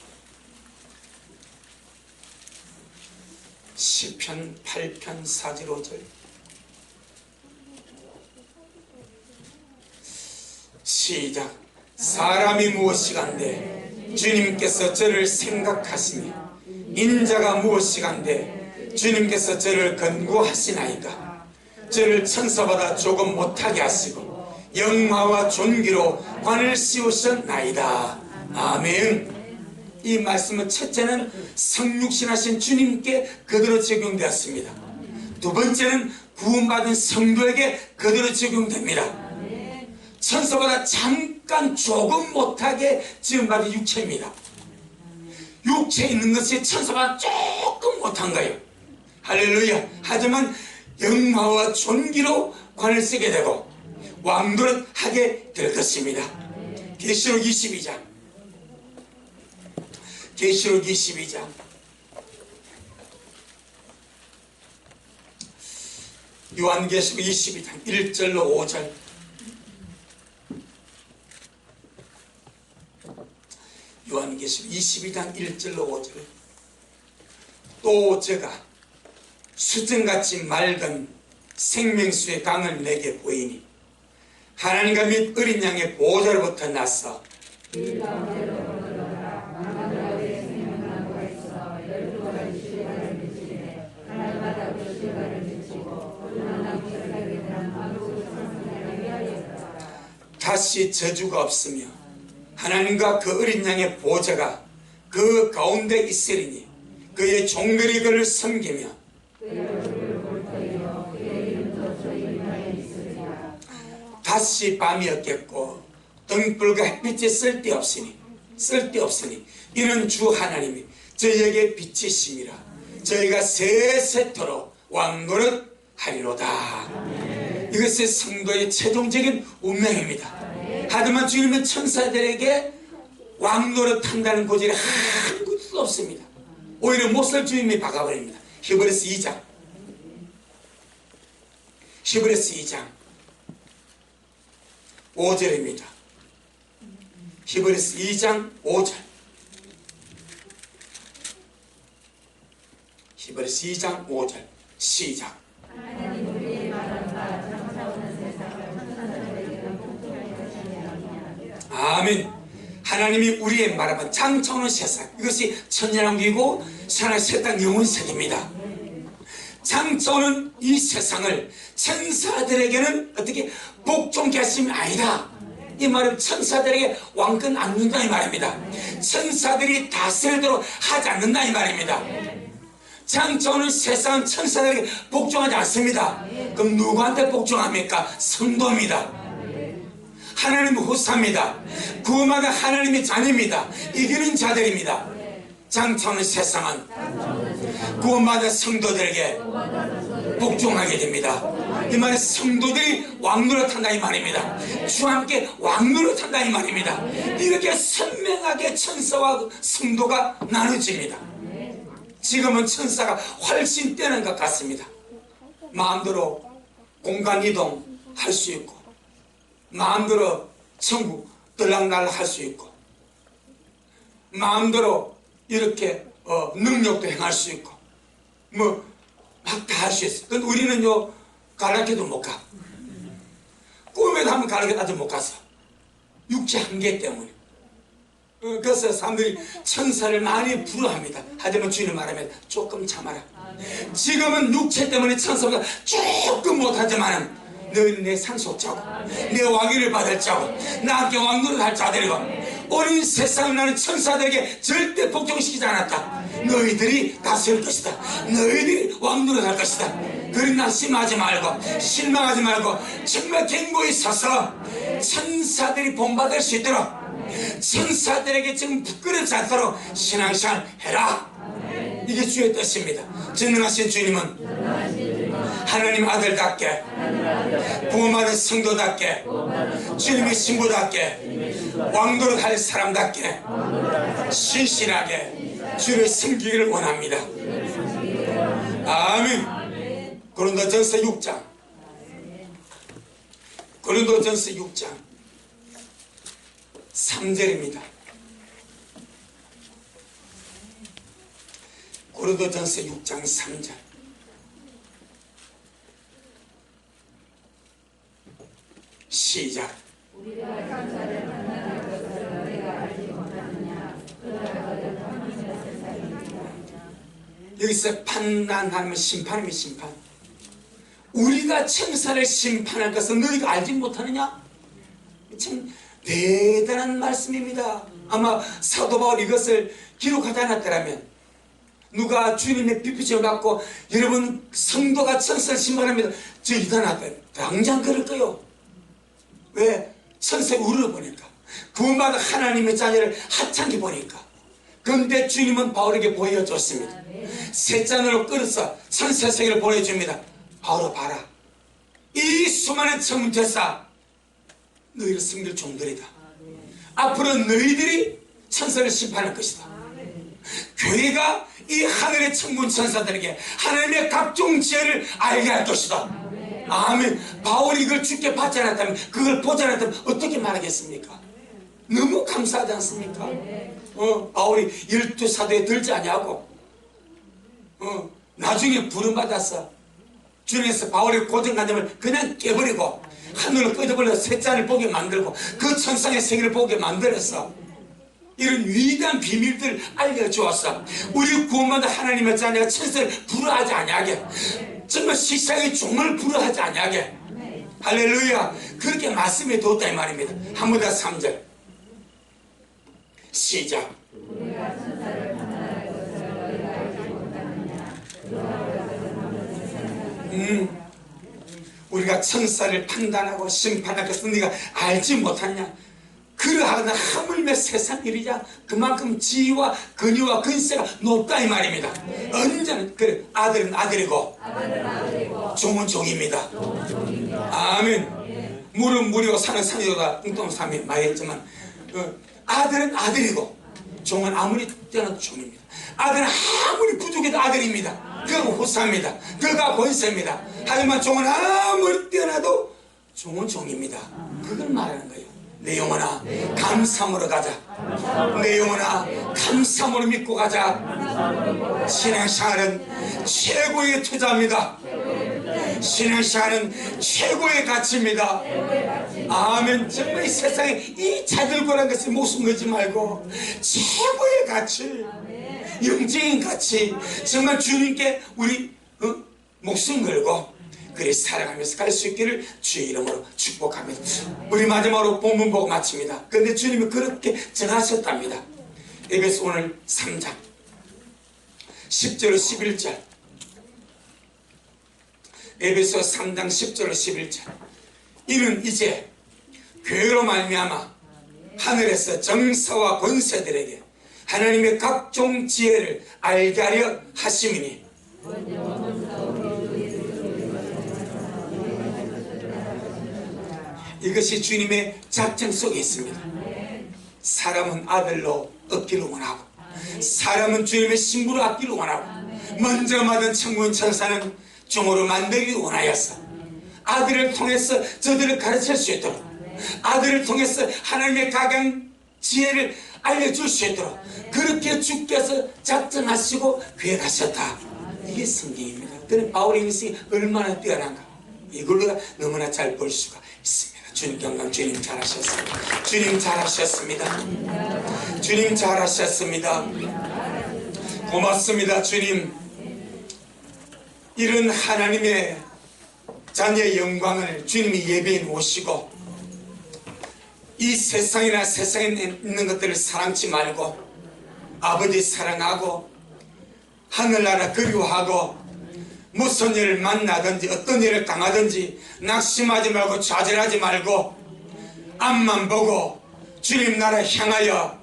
Speaker 1: 시편 8편 4절 5절 시작. 사람이 무엇이간데 주님께서 저를 생각하시니 인자가 무엇이간데 주님께서 저를 권고하시나이까. 저를 천사보다 조금 못하게 하시고 영화와 존귀로 관을 씌우셨나이다. 아멘. 이 말씀은 첫째는 성육신하신 주님께 그대로 적용되었습니다. 두 번째는 구원받은 성도에게 그대로 적용됩니다. 천사보다 잠깐 조금 못하게 지음받은 육체입니다. 육체에 있는 것이 천사보다 조금 못한 거예요. 할렐루야. 하지만 영화와 존귀로 관을 쓰게 되고 왕노릇 하게 될 것입니다. 계시록 22장 계시록 22장 요한계시록 22장 1절로 5절 요한계시록 22장 1절로 5절 또 제가 수정같이 맑은 생명수의 강을 내게 보이니 하나님과 및 어린 양의 보좌로부터 나서 다시 저주가 없으며 하나님과 그 어린 양의 보좌가 그 가운데 있으리니 그의 종들이 그를 섬기며 다시 밤이 없겠고 등불과 햇빛이 쓸데없으니 이는 주 하나님이 저희에게 빛이심이라. 저희가 세세토록 왕노릇 하리로다. 이것이 성도의 최종적인 운명입니다. 하지만 주님은 천사들에게 왕노릇 한다는 고질이 한 곳도 없습니다. 오히려 못살 주님이 박아버립니다. 히브리서 2장 히브리서 2장 5절입니다. 히브리서 2장 5절 히브리서 2장 5절 시작. 아멘. 하나님이 우리의 말하면 장차오는 세상, 이것이 천년왕국이고 선한 세상 영혼세계입니다. 장차오는 이 세상을 천사들에게는 어떻게 복종케 하심이 아니다. 이 말은 천사들에게 왕권 안 준다 이 말입니다. 천사들이 다스리도록 하지 않는다 이 말입니다. 장차오는 세상은 천사들에게 복종하지 않습니다. 그럼 누구한테 복종합니까? 성도입니다. 하나님의 후사입니다. 구원받은 하나님의 자녀입니다. 이기는 자들입니다. 장차오는 세상은 구원받은 성도들에게 복종하게 됩니다. 이 말은 성도들이 왕노릇 한다 이 말입니다. 주와 함께 왕노릇 한다 이 말입니다. 이렇게 선명하게 천사와 성도가 나눠집니다. 지금은 천사가 훨씬 뛰어난 것 같습니다. 마음대로 공간 이동 할 수 있고 마음대로 천국 들락날락 할 수 있고 마음대로 이렇게 능력도 행할 수 있고 뭐 막 다 할 수 있어. 근데 우리는요 가르쳐도 못 가. 꿈에도 한번 가르쳐도 못 가서 육체 한계 때문에. 그래서 사람들이 천사를 많이 부러워합니다. 하지만 주님 말하면 조금 참아라. 지금은 육체 때문에 천사보다 조금 못하지만은 너희는 내 상속자고 내 왕위를 받을 자고 나한테 왕노릇 할 자들이고 오늘 세상을 나는 천사들에게 절대 복종시키지 않았다. 너희들이 다스릴 것이다. 너희들이 왕노릇 할 것이다. 그러니 낙심하지 말고 실망하지 말고 정말 견고히 서서 천사들이 본받을 수 있도록 천사들에게 지금 부끄럽지 않도록 신앙생활 해라. 이게 주의 뜻입니다. 전능하신 주님은 하나님 아들답게 구원받은 성도답게 주님의 신부답게 왕노릇 할 사람답게 신실하게 주를 섬기기를 원합니다. 아멘. 고린도전서 6장 고린도전서 6장 3절입니다. 고린도전서 6장 3절. 시작. 여기서 판단하면 심판이면 심판. 우리가 천사를 심판할 것은 너희가 알지 못하느냐? 참 대단한 말씀입니다. 아마 사도 바울이 이것을 기록하지 않았더라면 누가 주님의 비표심을 받고 여러분 성도가 천사를 심판합니다, 저 일어났다 당장 그럴 거요. 왜? 천사의 우르를 보니까, 구원받은 하나님의 자녀를 하찮게 보니까. 그런데 주님은 바울에게 보여줬습니다. 세 잔으로 끓여서 천사 세계를 보내줍니다. 바울아 봐라, 이 수많은 천문천사 너희를 섬길 종들이다. 앞으로 너희들이 천사를 심판할 것이다. 교회가 이 하늘의 천문천사들에게 하나님의 각종 지혜를 알게 할 것이다. 아멘. 바울이 이걸 주께 받지 않았다면, 그걸 보지 않았다면 어떻게 말하겠습니까? 너무 감사하지 않습니까? 바울이 12사도에 들지 아니하고 나중에 부름받아서 주님께서 바울의 고정관념을 그냥 깨버리고 하늘을 꺼져버려 세 잔을 보게 만들고 그 천상의 세계를 보게 만들어서 이런 위대한 비밀들을 알려주었어. 우리 구원받은 하나님의 자녀가 천사를 부러워하지 아니하게, 정말 세상의 종을 부러워하지 아니하게. 할렐루야. 그렇게 말씀해 뒀다 이 말입니다. 한 번 더 3절 시작. 우리가 천사를 판단하고 심판할 것을 네가 알지 못하느냐? 그러하나 하물며 세상 일이자 그만큼 지위와 근위와 근세가 높다 이 말입니다. 언제나 그래. 아들은 아들이고 종은 종입니다. 아멘. 물은 물이고 산은 산이로다 웅동삼이 말했지만 아들은 아들이고 종은 아무리 뛰어나도 종입니다. 아들은 아무리 부족해도 아들입니다. 그가 후사입니다. 그가 권세입니다. 하지만 종은 아무리 뛰어나도 종은 종입니다. 그걸 말하는 거예요. 내 영혼아 감사함으로 가자. 내 영혼아 감사함으로 믿고 가자. 신앙생활은 최고의 투자입니다. 신앙생활은 최고의 가치입니다. 아멘. 정말 이 세상에 이 자들고란 것이 목숨 걸지 말고 최고의 가치, 영적인 가치, 정말 주님께 우리 목숨 걸고 그리 살아가면서 갈 수 있기를 주의 이름으로 축복합니다. 우리 마지막으로 본문 보고 마칩니다. 그런데 주님이 그렇게 정하셨답니다. 에베소 오늘 3장 10절 11절, 에베소 3장 10절 11절. 이는 이제 교회로 말미암아 하늘에서 정사와 권세들에게 하나님의 각종 지혜를 알게 하려 하심이니, 이것이 주님의 작정 속에 있습니다. 사람은 아들로 얻기를 원하고, 사람은 주님의 신부로 얻기를 원하고, 먼저 받은 천군 천사는 종으로 만들기 원하였어. 아들을 통해서 저들을 가르칠 수 있도록, 아들을 통해서 하나님의 각양 지혜를 알려줄 수 있도록 그렇게 주께서 작정하시고 계획하셨다. 이게 성경입니다. 그런데 바울의 인생이 얼마나 뛰어난가, 이걸로 너무나 잘 볼 수가 있습니다. 주님 경감, 주님 잘하셨습니다. 주님 잘하셨습니다. 주님 잘하셨습니다. 고맙습니다. 주님, 이런 하나님의 자녀의 영광을 주님이 예배해 오시고, 이 세상이나 세상에 있는 것들을 사랑치 말고 아버지 사랑하고 하늘나라 그리워하고, 무슨 일을 만나든지 어떤 일을 당하든지 낙심하지 말고 좌절하지 말고 앞만 보고 주님 나라 향하여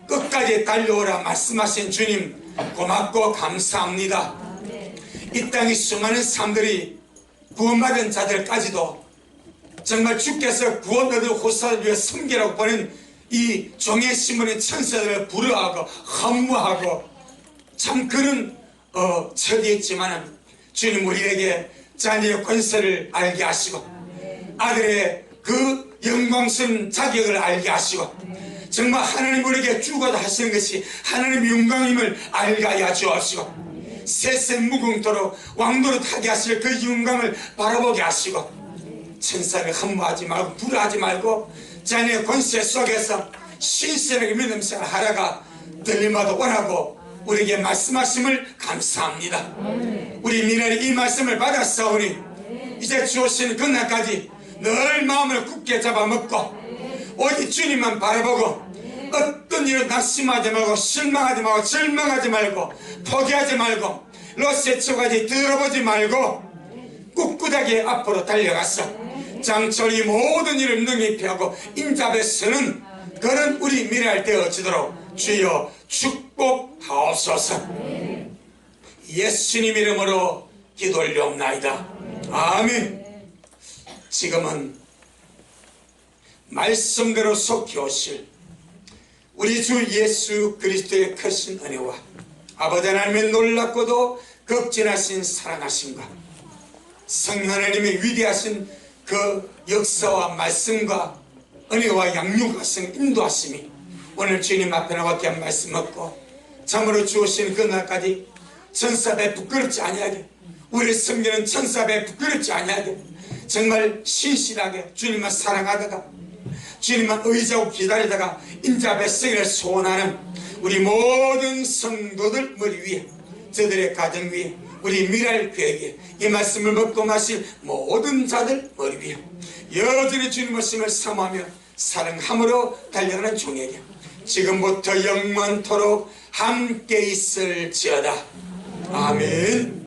Speaker 1: 끝까지 달려오라 말씀하신 주님 고맙고 감사합니다. 이 땅의 수많은 사람들이 구원받은 자들까지도 정말 주께서 구원 얻은 호사를 위해 섬기라고 보낸 이 종의 신분의 천사들을 부러워하고 허무하고 참 그런 처지였지만 주님 우리에게 자녀의 권세를 알게 하시고 아들의 그 영광스러운 자격을 알게 하시고 정말 하나님 우리에게 주고자 하시는 것이 하나님의 영광임을 알게 하여 주옵시고 세세 무궁토록 왕도로 타게 하실 그 영광을 바라보게 하시고 천사를 함부하지 말고 불하지 말고 자녀의 권세 속에서 신실하게 믿음 생활 하라가 들림마다 원하고 우리에게 말씀하심을 감사합니다. 우리 미래의 이 말씀을 받았사오니 이제 주오시는 그날까지 늘 마음을 굳게 잡아먹고 오직 주님만 바라보고 어떤 일을 낙심하지 말고 실망하지 말고 절망하지 말고 포기하지 말고 로세초까지 들어보지 말고 꿋꿋하게 앞으로 달려갔어 장철이 모든 일을 능히 피하고 인잡에 서는 그런 우리 미래할 되어지도록 주여 축복하옵소서. 예수님 이름으로 기도 올려옵나이다. 아멘. 지금은 말씀대로 속히 오실 우리 주 예수 그리스도의 크신 은혜와 아버지 하나님의 놀랍고도 극진하신 사랑하심과 성령 하나님의 위대하신 그 역사와 말씀과 은혜와 양육하신 인도하심이 오늘 주님 앞에 나와 귀한 말씀 얻고 참으로 주오신 그날까지 천사배 부끄럽지 아니하게 우리 섬기는 천사배 부끄럽지 아니하게 정말 신실하게 주님만 사랑하다가 주님만 의지하고 기다리다가 인자배 쓰기를 소원하는 우리 모든 성도들 머리 위에 저들의 가정 위에 우리 미랄 교회에 이 말씀을 먹고 마실 모든 자들 머리 위에 여전히 주님 말씀을 사모하며 사랑함으로 달려가는 종에게 지금부터 영원토록 함께 있을지어다. 아멘.